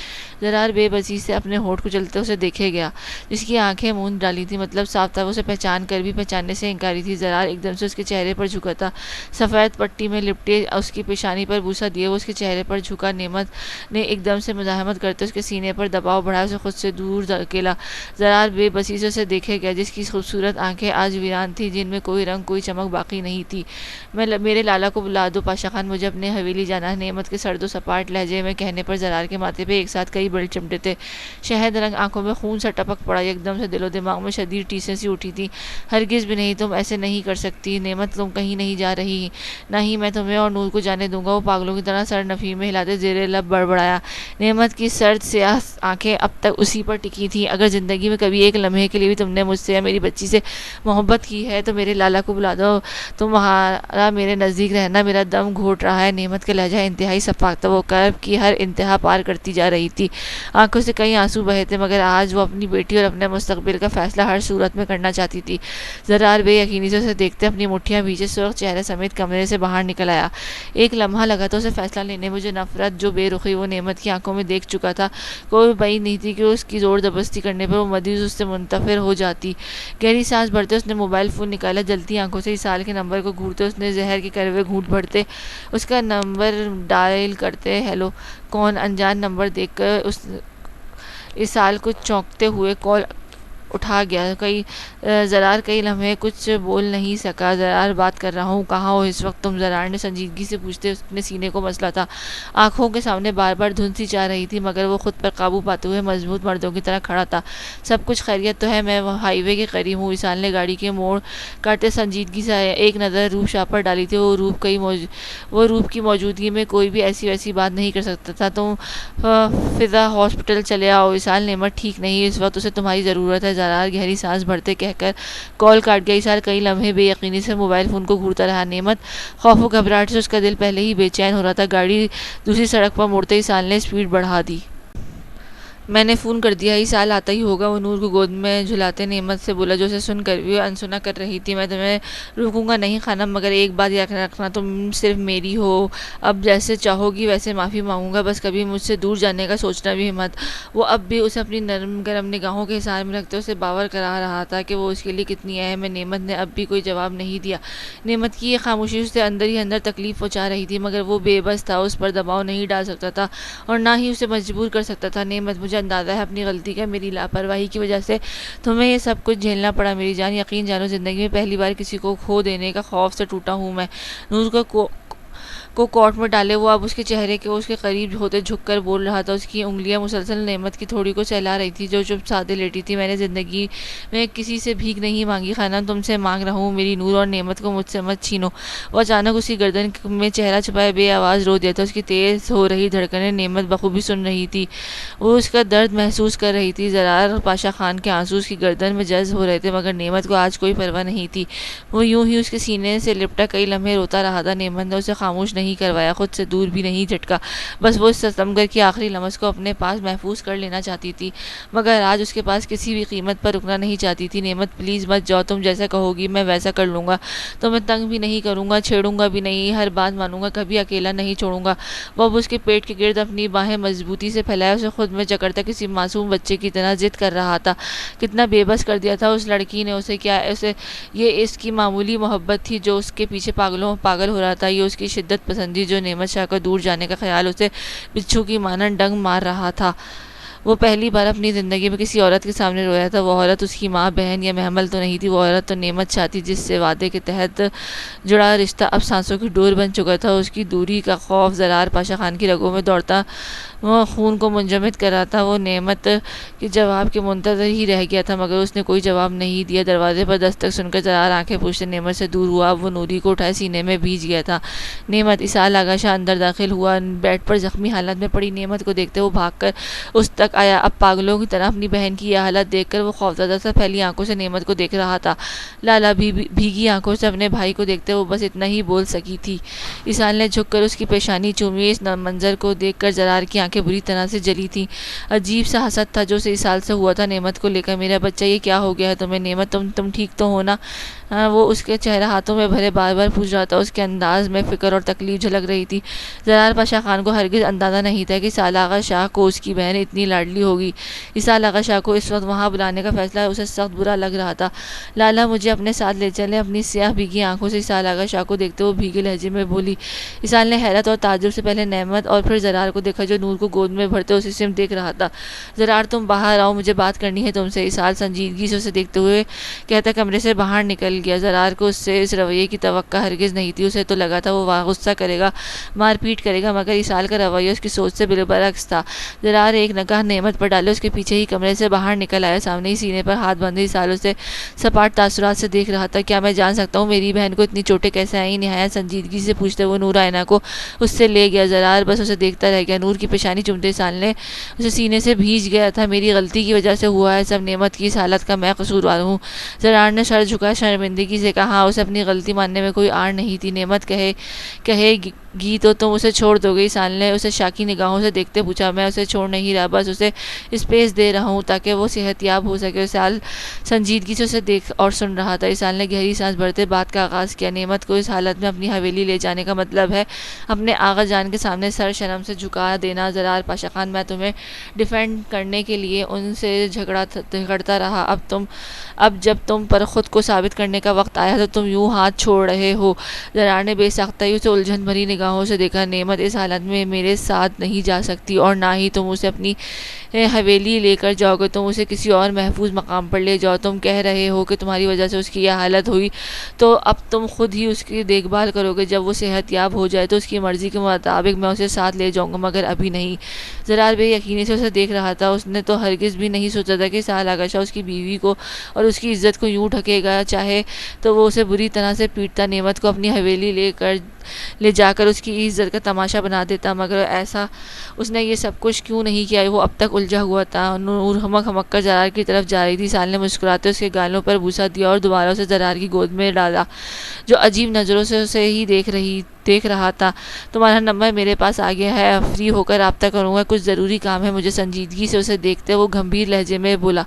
زرار بے بسی سے اپنے ہونٹ کچلتے اسے دیکھے گیا، جس کی آنکھیں موند ڈالی تھی، مطلب صاف تھا وہ اسے پہچان کر بھی پہچاننے سے انکاری تھی۔ زرار ایک دم سے اس کے چہرے پر جھکا تھا، سفید پٹی میں لپٹے اس کی پیشانی پر بوسہ دیے وہ اس کے چہرے پر جھکا۔ نعمت نے ایک دم سے مزاحمت کرتے اس کے سینے پر دباؤ بڑھایا، اسے خود سے دور دھکیلا۔ زرار زرار بے بسی سے اسے دیکھے گیا، جس کی خوبصورت آنکھیں آج ویران تھی، جن میں کوئی رنگ کوئی چمک باقی نہیں تھی۔ میرے لالا کو بلا دو پاشا خان، مجھے اپنے حویلی جانا ہے، نعمت کے سرد و سپاٹ لہجے میں کہنے پر زرار کے ماتھے پہ ایک ساتھ کئی بل چمٹے تھے۔ شہد رنگ آنکھوں میں خون سا ٹپک پڑا، ایک دم سے دل و دماغ میں شدید ٹیسیں سی اٹھی تھی۔ ہرگز بھی نہیں، تم ایسے نہیں کر سکتی نعمت، تم کہیں نہیں جا رہی، نہ ہی میں تمہیں اور نور کو جانے دوں گا۔ وہ پاگلوں کی طرح سر نفی میں ہلاتے زیر لب بڑبڑایا۔ نعمت کی سرد سیاہ آنکھیں اب تک اسی پر ٹکی تھیں۔ اگر زندگی میں کبھی ایک لمحے کے لیے بھی تم نے مجھ سے یا میری بچی سے محبت کی ہے تو میرے لالا کو بلا دو، تمہارا میرے نزدیک رہنا میرا دم گھوٹ رہا ہے۔ نعمت کا لہجہ انتہائی سفاک تھا، وہ کرب کی ہر انتہا پار کرتی جا رہی تھی۔ آنکھوں سے کئی آنسو بہے تھے، مگر آج وہ اپنی بیٹی اور اپنے مستقبل کا فیصلہ ہر صورت میں کرنا چاہتی تھی۔ زرار بے یقینی سے اسے دیکھتے اپنی مٹھیاں بھیجے سرخ چہرے سمیت کمرے سے باہر نکل آیا۔ ایک لمحہ لگا تو اسے فیصلہ لینے میں، جو نفرت جو بے رخی وہ نعمت کی آنکھوں میں دیکھ چکا تھا، کوئی بعید نہیں تھی کہ اس کی زور زبردستی کرنے پر وہ مزید اس سے منتفر ہو جاتی۔ گہری سانس بھرتے اس نے موبائل فون نکالا، جلتی آنکھوں سے اسال کے نمبر کو گھورتے اس نے زہر کے کڑوے گھونٹ بھرتے اس کا نمبر ڈائل کرتے۔ ہیلو، کون؟ انجان نمبر دیکھ کر اسال کو چونکتے ہوئے کال اٹھا گیا۔ زرار کئی لمحے کچھ بول نہیں سکا۔ زرار بات کر رہا ہوں، کہاں ہو اس وقت تم؟ زرار نے سنجیدگی سے پوچھتے اپنے سینے کو مسلا تھا۔ آنکھوں کے سامنے بار بار دھند سی چاہ رہی تھی، مگر وہ خود پر قابو پاتے ہوئے مضبوط مردوں کی طرح کھڑا تھا۔ سب کچھ خیریت تو ہے، میں ہائی وے کے قریب ہوں۔ اسال نے گاڑی کے موڑ کاٹتے سنجیدگی سے ایک نظر روپ شاہ پر ڈالی تھی۔ وہ روپ کی موجودگی میں کوئی بھی ایسی ویسی بات نہیں کر سکتا تھا۔ تم فضا ہاسپٹل چلے آؤ۔ اسال نعمت ٹھیک نہیں، اس وقت اسے تمہاری ضرورت ہے۔ زرار گہری سانس بھرتے کہہ کر کال کاٹ گیا۔ اسال کئی لمحے بے یقینی سے موبائل فون کو گھورتا رہا۔ نعمت، خوف و گھبراہٹ سے اس کا دل پہلے ہی بے چین ہو رہا تھا۔ گاڑی دوسری سڑک پر موڑتے اسال نے سپیڈ بڑھا دی۔ میں نے فون کر دیا، اسال آتا ہی ہوگا، وہ نور کو گود میں جھلاتے نعمت سے بولا، جو اسے سن کر بھی انسنا کر رہی تھی۔ میں تمہیں روکوں گا نہیں خانم، مگر ایک بات یاد رکھنا، تم صرف میری ہو۔ اب جیسے چاہو گی ویسے معافی مانگوں گا، بس کبھی مجھ سے دور جانے کا سوچنا بھی مت۔ وہ اب بھی اسے اپنی نرم گرم نگاہوں کے حصار میں رکھتے اسے باور کرا رہا تھا کہ وہ اس کے لیے کتنی اہم ہے۔ نعمت نے اب بھی کوئی جواب نہیں دیا۔ نعمت کی یہ خاموشی اسے اندر ہی اندر تکلیف پہنچا رہی تھی، مگر وہ بے بس تھا، اس پر دباؤ نہیں ڈال سکتا تھا اور نہ ہی اسے مجبور کر سکتا تھا۔ نعمت، مجھے اندازہ ہے اپنی غلطی کا، میری لاپرواہی کی وجہ سے تمہیں یہ سب کچھ جھیلنا پڑا میری جان۔ یقین جانو، زندگی میں پہلی بار کسی کو کھو دینے کا خوف سے ٹوٹا ہوں میں۔ نور کو کورٹ میں ڈالے وہ اب اس کے چہرے کے اس کے قریب ہوتے جھک کر بول رہا تھا۔ اس کی انگلیاں مسلسل نعمت کی تھوڑی کو سہلا رہی تھی، جو چپ سادے لیٹی تھی۔ میں نے زندگی میں کسی سے بھیک نہیں مانگی خانم، تم سے مانگ رہا ہوں، میری نور اور نعمت کو مجھ سے مت چھینو۔ وہ اچانک اس کی گردن میں چہرہ چھپائے بے آواز رو دیا تھا۔ اس کی تیز ہو رہی دھڑکنیں نعمت بخوبی سن رہی تھی، وہ اس کا درد محسوس کر رہی تھی۔ زرار اور پاشا خان کے آنسو اس کی گردن میں جذب ہو رہے تھے، مگر نعمت کو آج کوئی پرواہ نہیں تھی۔ وہ یوں ہی اس کے سینے سے لپٹا کئی لمحے روتا رہا تھا۔ نعمت نے اسے خاموش نہیں کروایا، خود سے دور بھی نہیں جھٹکا، بس وہ اس ستمگر کی آخری لمس کو اپنے پاس محفوظ کر لینا چاہتی تھی، مگر آج اس کے پاس کسی بھی قیمت پر رکنا نہیں چاہتی تھی۔ نعمت، پلیز مت جاؤ، تم جیسا کہو گی میں ویسا کر لوں گا، تمہیں تنگ بھی نہیں کروں گا، چھیڑوں گا بھی نہیں، ہر بات مانوں گا، کبھی اکیلا نہیں چھوڑوں گا۔ وہ اب اس کے پیٹ کے گرد اپنی باہیں مضبوطی سے پھیلائے اسے خود میں جکڑتا کسی معصوم بچے کی طرح ضد کر رہا تھا۔ کتنا بے بس کر دیا تھا اس لڑکی نے اسے، کیا یہ اس کی معمولی محبت تھی جو اس کے پیچھے پاگل ہو رہا تھا، یہ اس کی شدت پسندی جو نعمت شاہ کا دور جانے کا خیال اسے بچھو کی مانند ڈنگ مار رہا تھا۔ وہ پہلی بار اپنی زندگی میں کسی عورت کے سامنے رویا تھا۔ وہ عورت اس کی ماں، بہن یا محمل تو نہیں تھی، وہ عورت تو نعمت شاہ تھی، جس سے وعدے کے تحت جڑا رشتہ اب سانسوں کی ڈور بن چکا تھا۔ اس کی دوری کا خوف زرار پاشا خان کی رگوں میں دوڑتا خون کو منجمد کر رہا تھا۔ وہ نعمت کے جواب کے منتظر ہی رہ گیا تھا، مگر اس نے کوئی جواب نہیں دیا۔ دروازے پر دستک سن کر زرار آنکھیں پوچھتے نعمت سے دور ہوا، اب وہ نوری کو اٹھائے سینے میں بھیج گیا تھا۔ نعمت، اسال آغا شاہ اندر داخل ہوا، بیڈ پر زخمی حالت میں پڑی نعمت کو دیکھتے وہ بھاگ کر اس تک آیا۔ اب پاگلوں کی طرح اپنی بہن کی یہ حالت دیکھ کر وہ خوفزدہ سا پھیلی آنکھوں سے نعمت کو دیکھ رہا تھا۔ لالا، بھیگی آنکھوں سے اپنے بھائی کو دیکھتے وہ بس اتنا ہی بول سکی تھی۔ اسال نے جھک کر اس کی پیشانی چومی۔ اس منظر کو دیکھ کر زرار کی آنکھیں بری طرح سے جلی تھیں۔ عجیب سا حسد تھا جو اسے اسال سے ہوا تھا نعمت کو لے کر۔ میرا بچہ، یہ کیا ہو گیا ہے تمہیں؟ نعمت، تم ٹھیک تو ہو نا؟ وہ اس کے چہرہ ہاتھوں میں بھرے بار بار پوچھ رہا تھا۔ اس کے انداز میں فکر اور تکلیف جھلک رہی تھی۔ زرار پاشا خان کو ہرگز اندازہ نہیں تھا کہ اسال آغا شاہ کو اس کی بہن اتنی لاڈلی ہوگی۔ اسال آغا شاہ کو اس وقت وہاں بلانے کا فیصلہ اسے سخت برا لگ رہا تھا۔ لالا، مجھے اپنے ساتھ لے چلیں۔ اپنی سیاہ بھیگی آنکھوں سے اسال آغا شاہ کو دیکھتے وہ بھیگے لہجے میں بولی۔ اسال نے حیرت اور تعجب سے پہلے نعمت اور پھر زرار کو دیکھا، جو نور کو گود میں بھرتے اسی سمت دیکھ رہا تھا۔ زرار تم باہر آؤ، مجھے بات کرنی ہے تم سے، اسحاق سنجیدگی سے اسے دیکھتے ہوئے کہتا کمرے سے باہر نکل گیا۔ زرار کو اس سے اس رویے کی توقع ہرگز نہیں تھی، اسے تو لگا تھا وہ غصہ کرے گا، مار پیٹ کرے گا، مگر اسحاق کا رویہ اس کی سوچ سے بالبرعکس تھا۔ زرار ایک نگاہ نعمت پر ڈالے اس کے پیچھے ہی کمرے سے باہر نکل آیا، سامنے ہی سینے پر ہاتھ باندھے اسحاق اسے سپاٹ تاثرات سے دیکھ رہا تھا۔ کیا میں جان سکتا ہوں میری بہن کو اتنی چوٹیں کیسے آئیں؟ نہایت سنجیدگی سے پوچھتے وہ نور آئینہ کو اس سے لے گیا۔ زرار بس اسے دیکھتا رہ گیا۔ نور کی پیشانی چومتے اسحاق نے اسے سینے سے بھیج گیا تھا۔ میری غلطی کی وجہ سے ہوا ہے سب، نعمت کی اس حالت کا میں قصوروار ہوں۔ زرار نے سر جھکا شرمندگی سے کہا، ہاں اسے اپنی غلطی ماننے میں کوئی آڑ نہیں تھی۔ نعمت کہے گی تو تم اسے چھوڑ دو گے؟ اسحاق نے اسے شاکی نگاہوں سے دیکھتے پوچھا۔ میں اسے چھوڑ نہیں رہا، بس اسے اسپیس دے رہا ہوں تاکہ وہ صحت یاب ہو سکے۔ اسحاق سنجیدگی سے اسے دیکھ اور سن رہا تھا۔ اسحاق نے گہری سانس بھرتے بات کا آغاز کیا۔ نعمت کو اس حالت میں اپنی حویلی لے جانے کا مطلب ہے اپنے آغا جان کے سامنے سر شرم سے جھکا دینا۔ زرار پاشا خان، میں تمہیں ڈیفینڈ کرنے کے لیے ان سے جھگڑتا رہا، اب جب تم پر خود کو ثابت کرنے کا وقت آیا تو تم یوں ہاتھ چھوڑ رہے ہو۔ زرار نے بے ساختگی اسے الجھن بھری نگاہوں سے دیکھا۔ نعمت اس حالت میں میرے ساتھ نہیں جا سکتی اور نہ ہی تم اسے اپنی حویلی لے کر جاؤ گے، تم اسے کسی اور محفوظ مقام پر لے جاؤ۔ تم کہہ رہے ہو کہ تمہاری وجہ سے اس کی یہ حالت ہوئی، تو اب تم خود ہی اس کی دیکھ بھال کرو گے۔ جب وہ صحت یاب ہو جائے تو اس کی مرضی کے مطابق میں اسے ساتھ لے جاؤں گا، مگر ابھی نہیں۔ زرار بے یقینی سے اسے دیکھ رہا تھا۔ اس نے تو ہرگز بھی نہیں سوچا تھا کہ اسحاق آغا شاہ اس کی بیوی کو اور اس کی عزت کو یوں ڈھکے گا، چاہے تو وہ اسے بری طرح سے پیٹتا، نعمت کو اپنی حویلی لے جا کر اس کی عزت کا تماشا بنا دیتا، مگر ایسا اس نے یہ سب کچھ کیوں نہیں کیا؟ وہ اب تک الجھا ہوا تھا۔ نور ہمک کر زرار کی طرف جا رہی تھی۔ اسحاق نے مسکراتے اس کے گالوں پر بوسہ دیا اور دوبارہ اسے زرار کی گود میں ڈالا، جو عجیب نظروں سے اسے ہی دیکھ رہا تھا۔ تمہارا نمبر میرے پاس آ گیا ہے، فری ہو کر رابطہ کروں گا، کچھ ضروری کام ہے مجھے۔ سنجیدگی سے اسے دیکھتے وہ گمبھیر لہجے میں بولا۔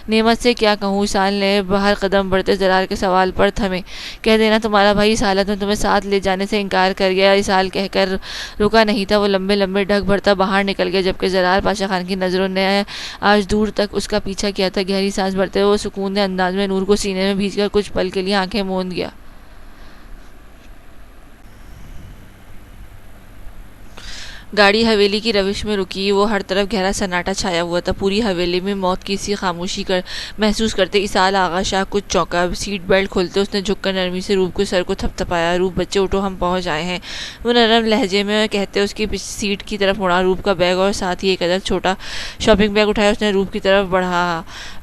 نعمت سے کیا کہوں؟ اسحاق نے باہر قدم بڑھتے زرار کے سوال پر تھمے۔ کہہ دینا تمہارا بھائی اس حالت میں تمہیں ساتھ لے جانے سے انکار کر گیا۔ اسحاق کہہ کر رکا نہیں تھا، وہ لمبے لمبے ڈھک بھرتا باہر نکل گیا، جبکہ زرار پاشا خان کی نظروں نے آج دور تک اس کا پیچھا کیا تھا۔ گہری سانس بھرتے وہ سکون دہ انداز میں نور کو سینے میں بھیج کر کچھ پل کے لیے آنکھیں موند گیا۔ گاڑی حویلی کی روش میں رکی، وہ ہر طرف گہرا سناٹا چھایا ہوا تھا۔ پوری حویلی میں موت کی سی خاموشی محسوس کرتے اسحاق آغا شاہ کچھ چونکا۔ سیٹ بیلٹ کھولتے اس نے جھک کر نرمی سے روپ کے سر کو تھپ تھپایا۔ روپ بچے اٹھو، ہم پہنچ آئے ہیں، وہ نرم لہجے میں کہتے اس کی سیٹ کی طرف مڑا۔ روپ کا بیگ اور ساتھ ہی ایک عدد چھوٹا شاپنگ بیگ اٹھایا اس نے روپ کی طرف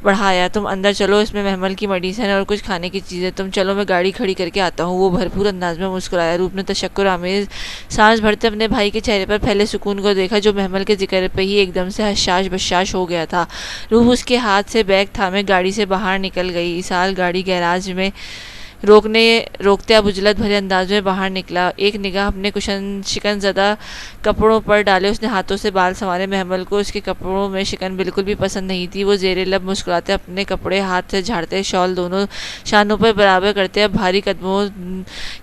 بڑھایا۔ تم اندر چلو، اس میں محمل کی میڈیسن اور کچھ کھانے کی چیزیں، تم چلو میں گاڑی کھڑی کر کے آتا ہوں۔ وہ بھرپور انداز میں مسکرایا۔ روپ نے تشکر آمیز سانس بھرتے اپنے بھائی کے چہرے پر پھیلے سکون کو دیکھا، جو محمل کے ذکر پہ ہی ایک دم سے حشاش بشاش ہو گیا تھا۔ روح اس کے ہاتھ سے بیگ تھامے گاڑی سے باہر نکل گئی۔ اسحاق گاڑی گیراج میں روکتے اب اجلت بھرے انداز میں باہر نکلا۔ ایک نگاہ اپنے شکن زدہ کپڑوں پر ڈالے اس نے ہاتھوں سے بال سنوارے۔ محمل کو اس کے کپڑوں میں شکن بالکل بھی پسند نہیں تھی۔ وہ زیر لب مسکراتے اپنے کپڑے ہاتھ سے جھاڑتے، شال دونوں شانوں پر برابر کرتے اب بھاری قدموں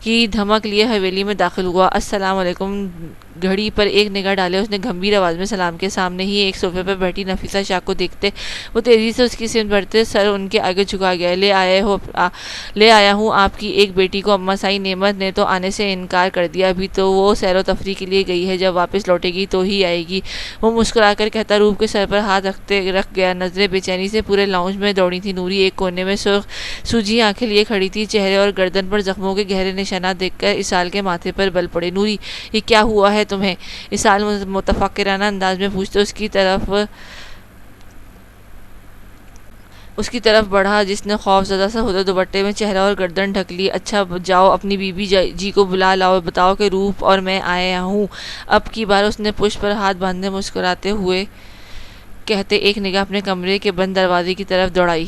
کی دھمک لیے حویلی میں داخل ہوا۔ السلام علیکم۔ گھڑی پر ایک نگاہ ڈالے اس نے گمبھیر آواز میں سلام کیا۔ سامنے ہی ایک صوفے پر بیٹھی نفیسہ شاہ کو دیکھتے وہ تیزی سے اس کی سمت بڑھتے سر ان کے آگے جھکا گیا۔ لے آیا ہوں آپ کی ایک بیٹی کو اماں سائی۔ نعمت نے تو آنے سے انکار کر دیا، ابھی تو وہ سیر و تفریح کے لیے گئی ہے، جب واپس لوٹے گی تو ہی آئے گی، وہ مسکرا کر کہتا روپ کے سر پر ہاتھ رکھ گیا۔ نظریں بے چینی سے پورے لاؤنج میں دوڑی تھی۔ نوری ایک کونے میں سوجی آنکھیں لیے کھڑی تھی، چہرے اور گردن پر زخموں کے گہرے نشانات دیکھ کر اسحاق کے ماتھے پر بل پڑے۔ نوری، یہ کیا ہوا ہے تمہیں؟ اسحاق متفکرانہ انداز میں پوچھتے اس کی طرف بڑھا، جس نے خوف زدہ سا ہوتے دوپٹے میں چہرہ اور گردن ڈھک لی۔ اچھا جاؤ اپنی بیوی جی کو بلا لاؤ، بتاؤ کہ روپ اور میں آیا ہوں۔ اب کی بار اس نے پشت پر ہاتھ باندھے مسکراتے ہوئے کہتے ایک نگاہ اپنے کمرے کے بند دروازے کی طرف دوڑائی۔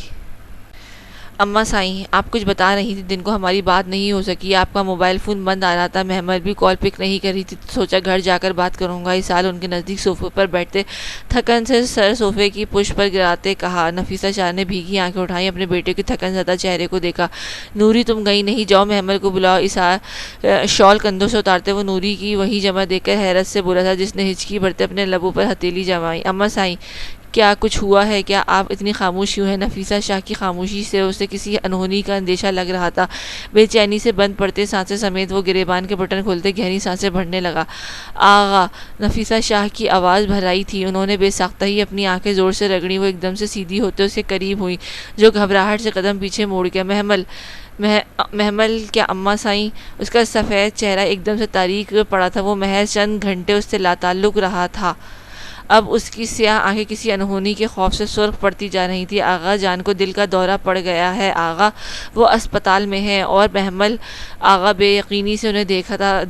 اماں سائیں، آپ کچھ بتا رہی تھی، دن کو ہماری بات نہیں ہو سکی، آپ کا موبائل فون بند آ رہا تھا، محمل بھی کال پک نہیں کر رہی تھی، سوچا گھر جا کر بات کروں گا۔ اسحاق ان کے نزدیک صوفے پر بیٹھتے تھکن سے سر صوفے کی پشت پر گراتے کہا۔ نفیسہ شاہ نے بھیگی آنکھیں اٹھائیں، اپنے بیٹے کے تھکن زدہ چہرے کو دیکھا۔ نوری تم گئی نہیں، جاؤ محمل کو بلاؤ۔ اسحاق شال کندھوں سے اتارتے وہ نوری کی وہی جمع دیکھ کر حیرت سے بولا تھا، جس نے ہچکی بھرتے اپنے لبوں پر ہتھیلی جمائی۔ اماں سائیں کیا کچھ ہوا ہے؟ کیا آپ اتنی خاموش کیوں ہیں؟ نفیسہ شاہ کی خاموشی سے اسے کسی انہونی کا اندیشہ لگ رہا تھا۔ بے چینی سے بند پڑتے سانسیں سمیت وہ گریبان کے بٹن کھولتے گہری سانسیں بھرنے لگا۔ آغا! نفیسہ شاہ کی آواز بھرائی تھی۔ انہوں نے بے ساختہ ہی اپنی آنکھیں زور سے رگڑیں۔ وہ ایک دم سے سیدھی ہوتے اس کے قریب ہوئی، جو گھبراہٹ سے قدم پیچھے موڑ گیا۔ محمل کیا اماں سائیں؟ اس کا سفید چہرہ ایک دم سے تاریک پڑا تھا۔ وہ محض چند گھنٹے اس سے لاتعلق رہا تھا، اب اس کی سیاہ آنکھیں کسی انہونی کے خوف سے سرخ پڑتی جا رہی تھیں۔ آغا جان کو دل کا دورہ پڑ گیا ہے آغا، وہ اسپتال میں ہے۔ اور محمل آغا بے یقینی سے انہیں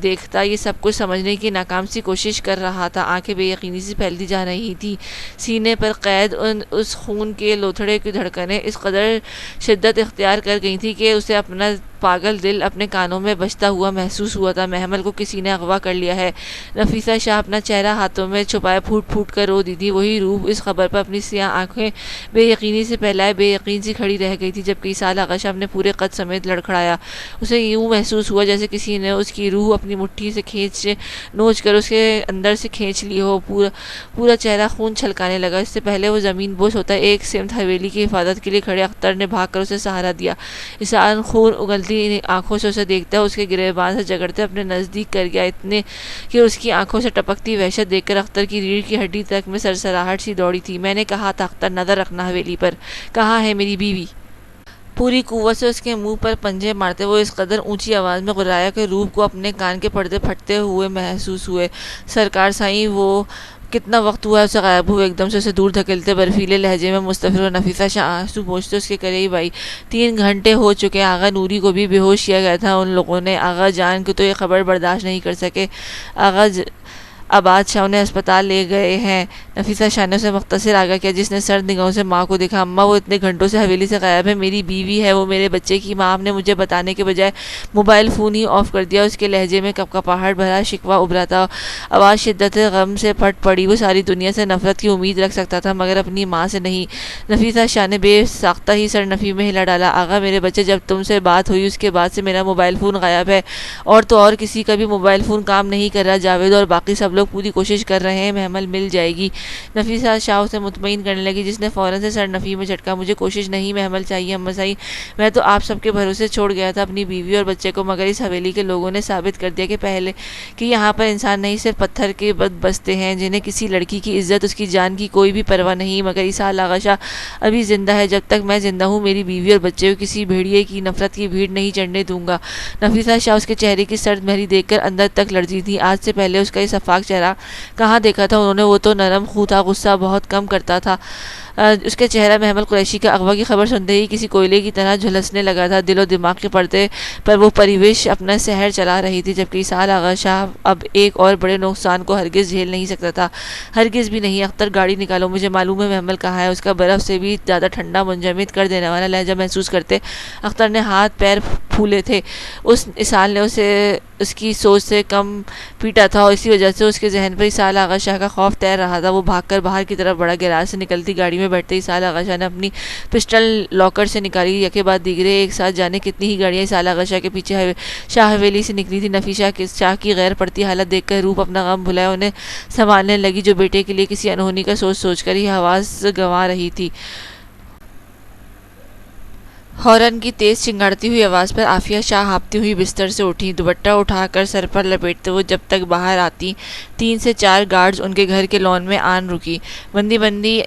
دیکھتا یہ سب کچھ سمجھنے کی ناکام سی کوشش کر رہا تھا۔ آنکھیں بے یقینی سے پھیلتی جا رہی تھیں، سینے پر قید اس خون کے لوتھڑے کی دھڑکنیں اس قدر شدت اختیار کر گئی تھیں کہ اسے اپنا پاگل دل اپنے کانوں میں بجتا ہوا محسوس ہوا تھا۔ محمل کو کسی نے اغوا کر لیا ہے۔ نفیسہ شاہ اپنا چہرہ ہاتھوں میں چھپائے پھوٹ پھوٹ کر رو دی تھی۔ وہی روح اس خبر پر اپنی سیاہ آنکھیں بے یقینی سے پھیلائے بے یقین سی کھڑی رہ گئی تھی، جبکہ اسحاق آغا شاہ اپنے پورے قد سمیت لڑکھڑایا۔ اسے یوں محسوس ہوا جیسے کسی نے اس کی روح اپنی مٹھی سے نوچ کر اس کے اندر سے کھینچ لی ہو۔ پورا چہرہ خون چھلکانے لگا۔ اس سے پہلے وہ زمین بوس ہوتا ایک سمت حویلی کی حفاظت کے لیے کھڑے اختر نے بھاگ کر اسے سہارا دیا۔ اسحاق خون اگلتی آنکھوں سے اسے دیکھتا اس کے گریبان سے جگڑتے اپنے نزدیک کر گیا، اتنے کہ اس کی آنکھوں سے ٹپکتی وحشت دیکھ کر اختر کی ریڑھ کی ہڈی تک میں سرسراہٹ سی دوڑی تھی۔ میں نے کہا تھا اختر نظر رکھنا حویلی پر، کہاں ہے میری بیوی؟ پوری قوت سے اس کے منہ پر پنجے مارتے وہ اس قدر اونچی آواز میں غرایا کہ روح کو اپنے کان کے پردے پھٹتے ہوئے محسوس ہوئے۔ سرکار سائیں، وہ کتنا وقت ہوا ہے اسے غائب ہوئے؟ ایک دم سے اسے دور دھکیلتے برفیلے لہجے میں مستفر و نفیسہ شاہ آنسو پوچھتے اس کے قریب آئی۔ 3 گھنٹے ہو چکے، آغا نوری کو بھی بے ہوش کیا گیا تھا ان لوگوں نے۔ آغا جان کو تو یہ خبر برداشت نہیں کر سکے۔ آغا عباد شاہ انہیں اسپتال لے گئے ہیں۔ نفیسہ شاہ نے اسے مختصر آگاہ کیا، جس نے سرد نگاہوں سے ماں کو دیکھا۔ اماں، وہ اتنے گھنٹوں سے حویلی سے غائب ہے، میری بیوی ہے، وہ میرے بچے کی ماں۔ آپ نے مجھے بتانے کے بجائے موبائل فون ہی آف کر دیا۔ اس کے لہجے میں کپکپاہٹ بھرا شکوہ ابھرا تھا، آواز شدت غم سے پھٹ پڑی۔ وہ ساری دنیا سے نفرت کی امید رکھ سکتا تھا مگر اپنی ماں سے نہیں۔ نفیسہ شاہ نے بے ساختہ ہی سر نفی میں ہلا ڈالا۔ آغا، میرے بچے، جب تم سے بات ہوئی اس کے بعد سے میرا موبائل فون غائب ہے، اور تو اور کسی کا بھی موبائل فون کام نہیں کر رہا۔ جاوید اور باقی سب لوگ پوری کوشش کر رہے ہیں، محمل مل جائے گی۔ نفیسہ شاہ اسے مطمئن کرنے لگی، جس نے فوراً سے سر نفی میں جھٹکا۔ مجھے کوشش نہیں محمل چاہیے اماں سائیں، میں تو آپ سب کے بھروسے چھوڑ گیا تھا اپنی بیوی اور بچے کو، مگر اس حویلی کے لوگوں نے ثابت کر دیا کہ یہاں پر انسان نہیں صرف پتھر کے بستے ہیں، جنہیں کسی لڑکی کی عزت، اس کی جان کی کوئی بھی پرواہ نہیں۔ مگر اسحاق آغا شاہ ابھی زندہ ہے، جب تک میں زندہ ہوں میری بیوی اور بچے کو کسی بھیڑیے کی نفرت کی بھیڑ نہیں چڑھنے دوں گا۔ نفیسہ شاہ اس کے چہرے کی سرد مہری دیکھ کر اندر تک لرزی تھی۔ آج سے پہلے اس کا یہ شفاف چہرہ کہاں دیکھا تھا انہوں نے؟ وہ تو نرم خو تھا، غصہ بہت کم کرتا تھا۔ اس کے چہرہ محمل قریشی کا اغوا کی خبر سنتے ہی کسی کوئلے کی طرح جھلسنے لگا تھا۔ دل و دماغ کے پردے پر وہ پریوش اپنا سحر چلا رہی تھی، جبکہ اسحاق آغا شاہ اب ایک اور بڑے نقصان کو ہرگز جھیل نہیں سکتا تھا، ہرگز بھی نہیں۔ اختر، گاڑی نکالو، مجھے معلوم ہے محمل کہاں ہے۔ اس کا برف سے بھی زیادہ ٹھنڈا، منجمد کر دینے والا لہجہ محسوس کرتے اختر نے ہاتھ پیر پھولے تھے۔ اسحاق نے اسے اس کی سوچ سے کم پیٹا تھا، اور اسی وجہ سے اس کے ذہن پر اسحاق آغا شاہ کا خوف تیر رہا تھا۔ وہ بھاگ کر باہر کی طرف بڑھا۔ گیراج سے نکلتی گاڑی میں بیٹھتے اسحاق آغا شاہ نے اپنی پسٹل لاکر سے نکالی۔ یکے بعد دیگرے ایک ساتھ جانے کتنی ہی گاڑیاں اسحاق آغا شاہ کے پیچھے شاہ حویلی سے نکلی تھی۔ نفیسہ شاہ کی غیر پڑتی حالت دیکھ کر روح اپنا غم بھلائے انہیں سنبھالنے لگی، جو بیٹے کے لیے کسی انہونی کا سوچ کر ہی حواس گنوا رہی تھی۔ ہارن کی تیز چنگاڑتی ہوئی آواز پر عافیہ شاہ ہانپتی ہوئی بستر سے اٹھی۔ دوپٹہ اٹھا کر سر پر لپیٹتے وہ جب تک باہر آتی 3 سے 4 گارڈز ان کے گھر کے لان میں آن رکی۔ بندی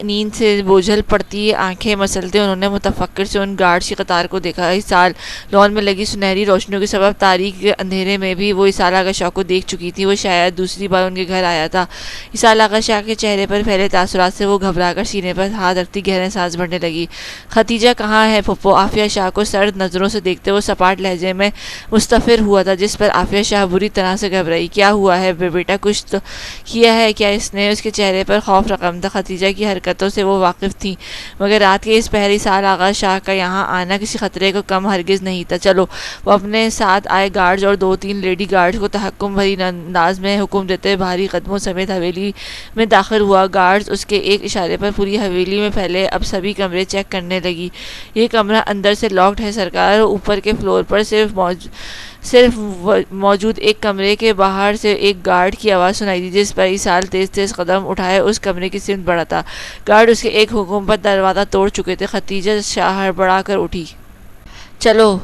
نیند سے بوجھل پڑتی آنکھیں مسلتے انہوں نے متفکر سے ان گارڈز کی قطار کو دیکھا۔ اس سال لان میں لگی سنہری روشنیوں کے سبب تاریک اندھیرے میں بھی وہ اسحاق آغا شاہ کو دیکھ چکی تھی۔ وہ شاید دوسری بار ان کے گھر آیا تھا۔ اسحاق آغا شاہ کے چہرے پر پھیلے تاثرات سے وہ گھبرا کر سینے پر ہاتھ رکھتی گہرے سانس بھرنے لگی۔ ختیجہ کہاں ہے پھپھو؟ عافیہ شاہ کو سرد نظروں سے دیکھتے وہ سپاٹ لہجے میں مستفر ہوا تھا، جس پر عافیہ شاہ بری طرح سے گھبرائی۔ کیا ہوا ہے بیٹا؟ کچھ تو کیا ہے کیا اس نے؟ اس کے چہرے پر خوف رقم تھا۔ ختیجہ کی حرکتوں سے وہ واقف تھی، مگر رات کے اس پہر اسحاق آغا شاہ کا یہاں آنا کسی خطرے کو کم ہرگز نہیں تھا۔ چلو، وہ اپنے ساتھ آئے گارڈز اور 2-3 لیڈی گارڈز کو تحکم بھری انداز میں حکم دیتے بھاری قدموں سمیت حویلی میں داخل ہوا۔ گارڈز اس کے ایک اشارے پر پوری حویلی میں پھیلے اب سبھی کمرے چیک کرنے لگی۔ یہ کمرہ اندر اندر سے لاکڈ ہے سرکار. اوپر کے فلور پر صرف موجود ایک کمرے کے باہر سے ایک گارڈ کی آواز سنائی دی جس پر ایصال تیز تیز قدم اٹھائے اس کمرے کی سمت بڑھا تھا. گارڈ اس کے ایک حکم پر دروازہ توڑ چکے تھے. خدیجہ ہڑبڑا کر اٹھی. چلو.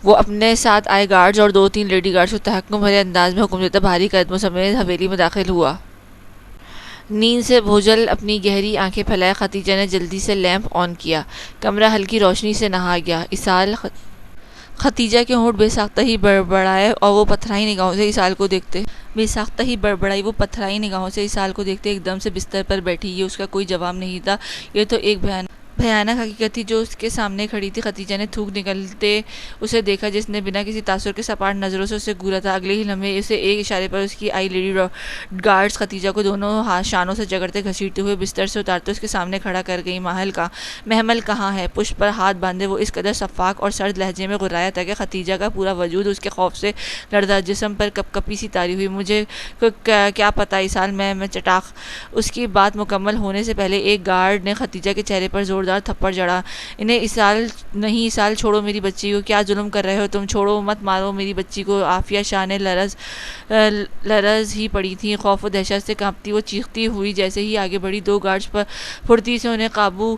وہ اپنے ساتھ آئے گارڈز اور 2-3 لیڈی گارڈز کو تحکم بھرے انداز میں حکم دیتا بھاری قدموں سمیت حویلی میں داخل ہوا. نیند سے بھوجل اپنی گہری آنکھیں پھیلائے خدیجہ نے جلدی سے لیمپ آن کیا. کمرہ ہلکی روشنی سے نہا گیا. ایصال خدیجہ کے ہونٹ بے ساختہ ہی بڑبڑائے اور وہ پتھرائی نگاہوں سے ایصال کو دیکھتے ایک دم سے بستر پر بیٹھی. یہ اس کا کوئی جواب نہیں تھا. یہ تو ایک بھیانک حقیقت تھی جو اس کے سامنے کھڑی تھی. خدیجہ نے تھوک نکلتے اسے دیکھا جس نے بنا کسی تاثر کے سپاٹ نظروں سے اسے گھورا تھا. اگلے ہی لمحے اسے ایک اشارے پر اس کی آئی لیڈی گارڈز خدیجہ کو دونوں شانوں سے جگڑتے گھسیٹتے ہوئے بستر سے اتارتے اس کے سامنے کھڑا کر گئی. محمل کہاں ہے؟ پشت پر ہاتھ باندھے وہ اس قدر شفاق اور سرد لہجے میں غرایا تھا کہ خدیجہ کا پورا وجود اس کے خوف سے لرزا. جسم پر کپ کپی سی طاری ہوئی. مجھے کیا پتا ایصال میں چٹاخ. اس کی بات مکمل ہونے سے پہلے ایک گارڈ نے خدیجہ کے چہرے پر زوردار تھپڑ جڑا. انہیں ایصال چھوڑو میری بچی کو. کیا ظلم کر رہے ہو تم؟ چھوڑو مت مارو میری بچی کو. عافیہ شاہ نے لرز ہی پڑی تھی. خوف و دہشت سے کانپتی وہ چیختی ہوئی جیسے ہی آگے بڑھی. 2 گارڈز پر پھرتی سے انہیں قابو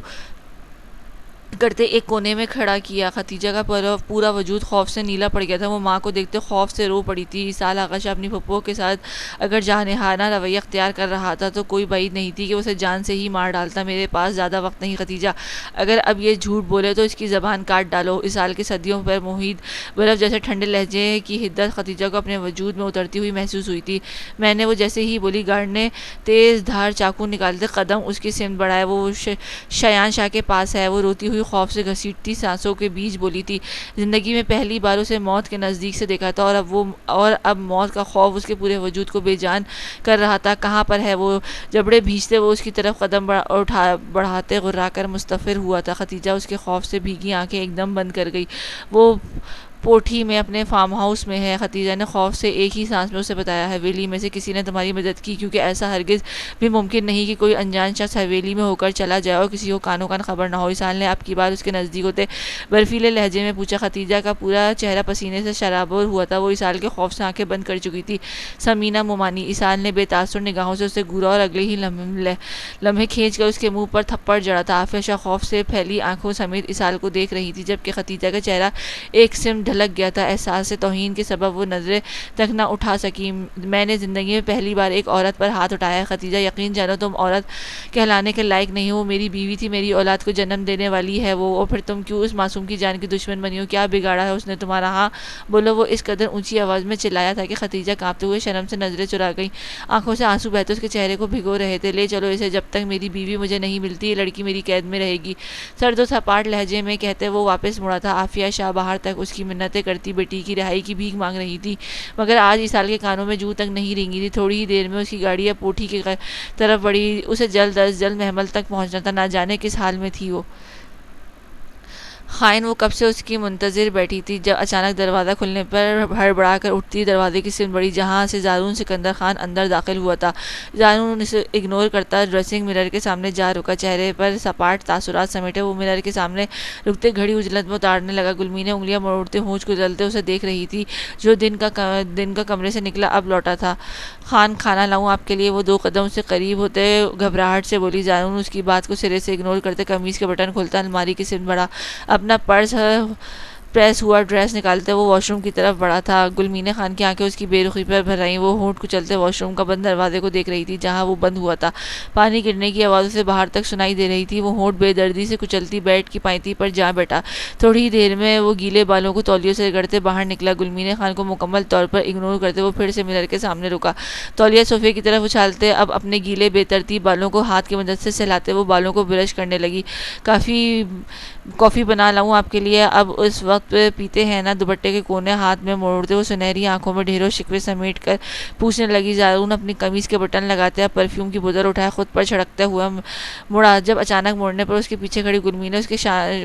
کرتے ایک کونے میں کھڑا کیا. خدیجہ کا پورا وجود خوف سے نیلا پڑ گیا تھا. وہ ماں کو دیکھتے خوف سے رو پڑی تھی. ایصال آغا شاہ اپنی پھپھو کے ساتھ اگر جانحانہ رویہ اختیار کر رہا تھا تو کوئی بعید نہیں تھی کہ اسے جان سے ہی مار ڈالتا. میرے پاس زیادہ وقت نہیں خدیجہ. اگر اب یہ جھوٹ بولے تو اس کی زبان کاٹ ڈالو. ایصال کے صدیوں پر محیط برف جیسے ٹھنڈے لہجے کی حدت خدیجہ کو اپنے وجود میں اترتی ہوئی محسوس ہوئی تھی. میں نے وہ جیسے ہی بولی گارڈ نے تیز دھار چاقو نکالتے قدم اس کی سمت بڑھائے. وہ شایان شاہ کے پاس ہے. وہ روتی ہوئی خوف سے گھسیٹتی سانسوں کے بیچ بولی تھی. زندگی میں پہلی بار اسے موت کے نزدیک سے دیکھا تھا اور اب موت کا خوف اس کے پورے وجود کو بے جان کر رہا تھا. کہاں پر ہے وہ؟ جبڑے بھینچتے وہ اس کی طرف قدم بڑھاتے غرا کر مستفر ہوا تھا. خدیجہ اس کے خوف سے بھیگی آنکھیں ایک دم بند کر گئی. وہ پوٹھی میں اپنے فارم ہاؤس میں ہے. خدیجہ نے خوف سے ایک ہی سانس میں اسے بتایا. حویلی میں سے کسی نے تمہاری مدد کی کیونکہ ایسا ہرگز بھی ممکن نہیں کہ کوئی انجان شخص حویلی میں ہو کر چلا جائے اور کسی کو کانوں کان خبر نہ ہو. ایصال نے اب کی بار اس کے نزدیک ہوتے برفیلے لہجے میں پوچھا. خدیجہ کا پورا چہرہ پسینے سے شرابور ہوا تھا. وہ ایصال کے خوف سے آنکھیں بند کر چکی تھی. سمینہ مومانی. ایصال نے بے تاثر نگاہوں سے اسے گھورا اور اگلے ہی لمحے کھینچ کر اس کے منہ پر تھپڑ جڑا تھا. عافیہ شاہ خوف سے پھیلی آنکھوں سمیت ایصال کو دیکھ رہی تھی جبکہ خدیجہ کا چہرہ ایک سمت ڈھلک گیا تھا. احساس سے توہین کے سبب وہ نظریں تک نہ اٹھا سکی. میں نے زندگی میں پہلی بار ایک عورت پر ہاتھ اٹھایا ہے خدیجہ. یقین جانو تم عورت کہلانے کے لائق نہیں ہو. میری بیوی تھی. میری اولاد کو جنم دینے والی ہے وہ. اور پھر تم کیوں اس معصوم کی جان کی دشمن بنی ہو؟ کیا بگاڑا ہے اس نے تمہارا؟ ہاں بولو. وہ اس قدر اونچی آواز میں چلایا تھا کہ خدیجہ کانپتے ہوئے شرم سے نظریں چرا گئی. آنکھوں سے آنسو بہتے اس کے چہرے کو بھگو رہے تھے. لے چلو اسے. جب تک میری بیوی مجھے نہیں ملتی یہ لڑکی میری قید میں رہے گی. سرد و سپاٹ لہجے میں کہتے وہ واپس مڑا تھا. عافیہ شاہ باہر تک اس کی منتیں کرتی بیٹی کی رہائی کی بھیک مانگ رہی تھی مگر آج ایصال کے کانوں میں جوں تک نہیں رینگی تھی. تھوڑی ہی دیر میں اس کی گاڑی اب پوٹھی کی طرف بڑھی. اسے جلد از جلد محمل تک پہنچنا تھا. نہ جانے کس حال میں تھی وہ خائن. وہ کب سے اس کی منتظر بیٹھی تھی. جب اچانک دروازہ کھلنے پر ہڑبڑا کر اٹھتی دروازے کی سمت بڑھی جہاں سے زارون سکندر خان اندر داخل ہوا تھا. زارون اسے اگنور کرتا ڈریسنگ مرر کے سامنے جا رکا. چہرے پر سپاٹ تاثرات سمیٹے وہ مرر کے سامنے رکتے گھڑی اجلت میں اتارنے لگا. گلمی نے انگلیاں مروڑتے ہونٹ کچلتے اسے دیکھ رہی تھی جو دن کا کمرے سے نکلا اب لوٹا تھا. خان کھانا لاؤں آپ کے لیے؟ وہ 2 قدم سے قریب ہوتے گھبراہٹ سے بولی. زارون اس کی بات کو سرے سے اگنور کرتے قمیض کے بٹن کھولتا الماری کی سمت بڑھا. اپنا پرس پریس ہوا ڈریس نکالتے وہ واش روم کی طرف بڑھا تھا. گلمین خان کی آنکھیں اس کی بے رخی پر بھر آئیں. وہ ہونٹ کچلتے واش روم کا بند دروازے کو دیکھ رہی تھی جہاں وہ بند ہوا تھا. پانی گرنے کی آوازوں سے باہر تک سنائی دے رہی تھی. وہ ہونٹ بے دردی سے کچلتی بیڈ کی پائیتی پر جا بیٹھا. تھوڑی ہی دیر میں وہ گیلے بالوں کو تولیوں سے رگڑتے باہر نکلا. گلمین خان کو مکمل طور پر اگنور کرتے وہ پھر سے مرر کے سامنے رکا. تولیہ صوفے کی طرف اچھالتے اب اپنے گیلے بے ترتیب بالوں کو ہاتھ کی مدد سے سہلاتے وہ بالوں کو برش کرنے لگی. کافی بنا لاؤں آپ کے لیے؟ اب اس وقت موت پیتے ہیں نا۔ دوپٹے کے کونے ہاتھ میں موڑتے وہ سنہری آنکھوں میں ڈھیروں شکوے سمیٹ کر پوچھنے لگی۔ زارون اپنی قمیص کے بٹن لگاتے پرفیوم کی بوتل اٹھائے خود پر چھڑکتا ہوا مڑا، جب اچانک موڑنے پر اس کے پیچھے کھڑی گلمی نے اس کے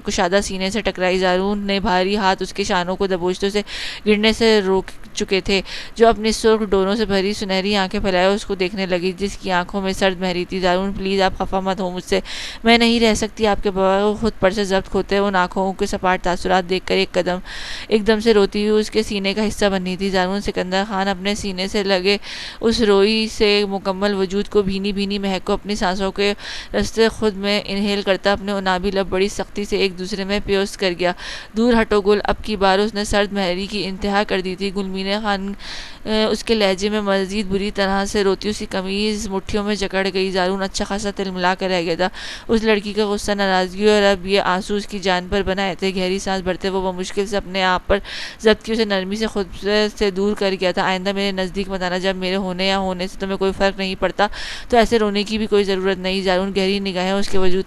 کشادہ سینے سے ٹکرائی۔ زارون نے بھاری ہاتھ اس کے شانوں کو دبوچتے اسے گرنے سے روک چکے تھے، جو اپنی سرخ ڈوروں سے بھری سنہری آنکھیں پھیلائے اس کو دیکھنے لگی، جس کی آنکھوں میں سرد مہری تھی۔ زارون پلیز آپ خفا مت ہو مجھ سے، میں نہیں رہ سکتی آپ کے بغیر۔ وہ خود پر سے ضبط کھوتے ان آنکھوں کے سپاٹ تاثرات دیکھ کر ایک دم سے روتی ہوئی اس کے سینے کا حصہ بن رہی تھی۔ زارون سکندر خان اپنے سینے سے لگے اس روئی سے مکمل وجود کو بھینی بھینی مہک کو اپنی سانسوں کے رستے خود میں انہیل کرتا اپنے انابی لب بڑی سختی سے ایک دوسرے میں پیوست کر گیا۔ دور ہٹو گل، اب کی بار اس نے سرد مہری کی انتہا کر دی تھی۔ گلمین خان اس کے لہجے میں مزید بری طرح سے روتی اس کی قمیض مٹھیوں میں جکڑ گئی۔ زارون اچھا خاصا تلملا کر رہ گیا تھا۔ اس لڑکی کا غصہ، ناراضگی اور اب یہ آنسو اس کی جان پر بنائے تھے۔ گہری سانس بھرتے وہ بمشکل سے اپنے آپ پر ضبط کی اسے نرمی سے خود سے دور کر گیا تھا۔ آئندہ میرے نزدیک مت آنا، جب میرے ہونے یا ہونے سے تمہیں کوئی فرق نہیں پڑتا تو ایسے رونے کی بھی کوئی ضرورت نہیں۔ زارون گہری نگاہیں اس کے وجود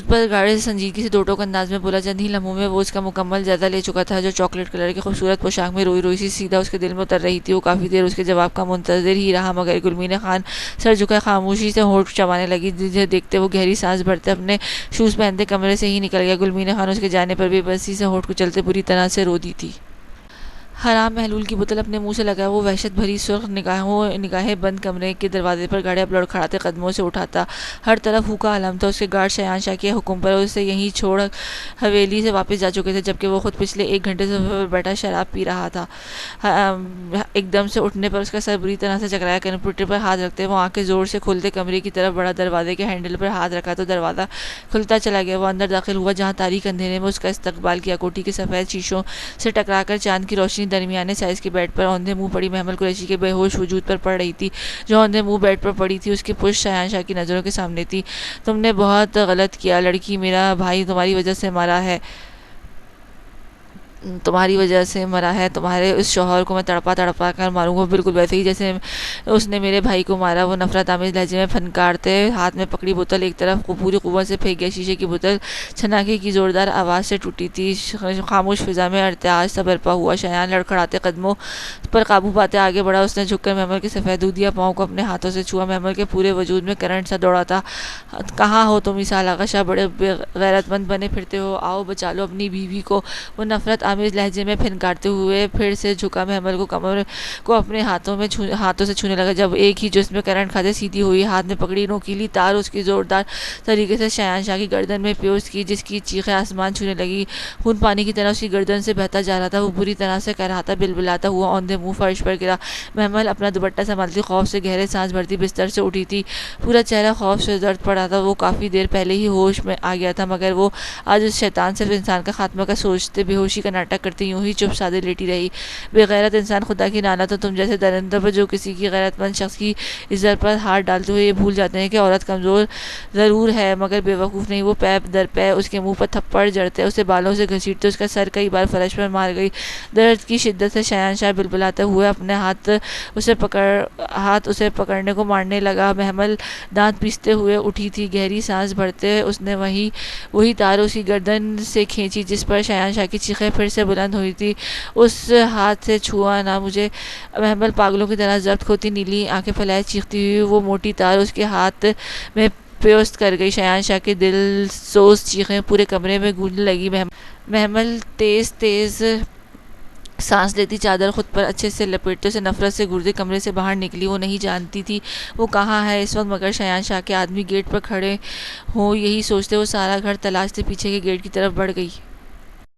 پر گاڑے سے سنجیدگی سے دو ٹوک انداز میں بولا۔ چند ہی لمحوں میں وہ اس کا مکمل جائزہ لے چکا تھا۔ جو چاکلیٹ کلر کی خوبصورت پوشاک میں روئی روئی سی سیدھا اس کے دل میں اتر رہی تھی۔ وہ کافی دیر اس کے جواب کا منتظر ہی رہا، مگر گلمین خان سر جھکائے خاموشی سے ہونٹ چبانے لگی۔ جسے دیکھتے وہ گہری سانس بھرتے اپنے شوز پہنتے کمرے سے ہی نکل گیا۔ گلمین خان اس کے جانے پر بے بسی سے ہونٹ کچلتے بری طرح سے رو دی تھی۔ حرام محلول کی بوتل اپنے منہ سے لگائے وہ وحشت بھری سرخ نگاہیں بند کمرے کے دروازے پر گاڑے لڑکھڑاتے قدموں سے اٹھاتا۔ ہر طرف ہو کا عالم تھا۔ اس کے گارڈ شایان شاہ کے حکم پر اسے یہیں چھوڑ حویلی سے واپس جا چکے تھے، جبکہ وہ خود پچھلے 1 گھنٹے سے صفحے پر بیٹھا شراب پی رہا تھا۔ ایک دم سے اٹھنے پر اس کا سر بری طرح سے چکرایا۔ کمپیوٹر پر ہاتھ رکھتے وہ آنکھیں زور سے کھولتے کمرے کی طرف بڑھا، دروازے کے ہینڈل پر ہاتھ رکھا تو دروازہ کھلتا چلا گیا۔ وہ اندر داخل ہوا، جہاں تاریک اندھیرے میں اس کا استقبال کیا۔ کوٹھی کے سفید شیشوں سے ٹکرا کر چاند کی روشنی درمیانے سائز کے بیڈ پر اوندھے منہ پڑی محمل قریشی کے بے ہوش وجود پر پڑ رہی تھی۔ جو اوندھے منہ بیڈ پر پڑی تھی، اس کی پشت شایان شاہ کی نظروں کے سامنے تھی۔ تم نے بہت غلط کیا لڑکی، میرا بھائی تمہاری وجہ سے مرا ہے۔ تمہارے اس شوہر کو میں تڑپا کر ماروں گا، بالکل ویسے ہی جیسے اس نے میرے بھائی کو مارا۔ وہ نفرت آمیز لہجے میں پھنکارتے ہاتھ میں پکڑی بوتل ایک طرف پوری قوت سے پھینک گیا۔ شیشے کی بوتل چھناکے کی زوردار آواز سے ٹوٹی تھی۔ خاموش فضا میں ارتعاش سا برپا ہوا۔ شایان لڑکھڑاتے قدموں پر قابو پاتے آگے بڑھا۔ اس نے جھک کر محمل کے سفید دودھیا پاؤں کو اپنے ہاتھوں سے چھوا۔ محمل کے پورے وجود میں کرنٹ سا دوڑا تھا۔ کہاں ہو تم اصالہ غشا، بڑے بے غیرت مند بنے پھرتے ہو، آؤ بچا لو اپنی بیوی کو۔ وہ نفرت آمیز لہجے میں پھنکارتے ہوئے پھر سے جھکا، محمل کو کمر کو اپنے ہاتھوں سے چھونے لگا۔ جب ایک ہی جسم میں کرنٹ کھاتے سیدھی ہوئی ہاتھ میں پکڑی نوکیلی تار اس کی زوردار طریقے سے شایان شاہ کی گردن میں پیوست کی، جس کی چیخیں آسمان چھونے لگی۔ خون پانی کی طرح اس کی گردن سے بہتا جا رہا تھا۔ وہ بری طرح سے کہراتا بلبلاتا ہوا اوندھے منہ فرش پر گرا۔ محمل اپنا دوپٹہ سنبھالتی خوف سے گہرے سانس بھرتی بستر سے اٹھی تھی۔ پورا چہرہ خوف سے زرد پڑا تھا۔ وہ کافی دیر پہلے ہی ہوش میں آ گیا تھا، مگر وہ آج اس شیطان صرف انسان کا خاتمہ کا سوچتے بے ہوشی کا ناٹک کرتے یوں ہی چپ سادے لیٹی رہی۔ بے غیرت انسان، خدا کی لعنت ہو تم جیسے درندوں پر، جو کسی کی غیرت مند شخص کی عزت پر ہاتھ ڈالتے ہوئے یہ بھول جاتے ہیں کہ عورت کمزور ضرور ہے مگر بے وقوف نہیں۔ وہ پے در پے اس کے منہ پر تھپڑ جڑتے، اسے بالوں سے گھسیٹتے، اس کا سر کئی بار فرش پر مار گئی۔ درد کی شدت سے شایان شاہ بلبلاتے ہوئے اپنے ہاتھ اسے پکڑنے کو مارنے لگا۔ محمل دانت پیستے ہوئے اٹھی تھی۔ گہری سانس بھرتے اس نے وہی تار اس کی گردن سے کھینچی جس پر شایان شاہ کی چیخیں پھر سے بلند ہوئی تھی۔ اس ہاتھ سے چھوا نہ مجھے، محمل پاگلوں کی طرح ضبط کھوتی نیلی آنکھیں پھیلائے چیختی ہوئی وہ موٹی تار اس کے ہاتھ میں پیوست کر گئی۔ شایان شاہ کی دل سوز چیخیں پورے کمرے میں گونجنے لگی۔ محمل تیز سانس لیتی چادر خود پر اچھے سے لپیٹتے اسے نفرت سے گردے کمرے سے باہر نکلی۔ وہ نہیں جانتی تھی وہ کہاں ہے اس وقت، مگر شایان شاہ کے آدمی گیٹ پر کھڑے ہوں یہی سوچتے وہ سارا گھر تلاشتے پیچھے کے گیٹ کی طرف بڑھ گئی۔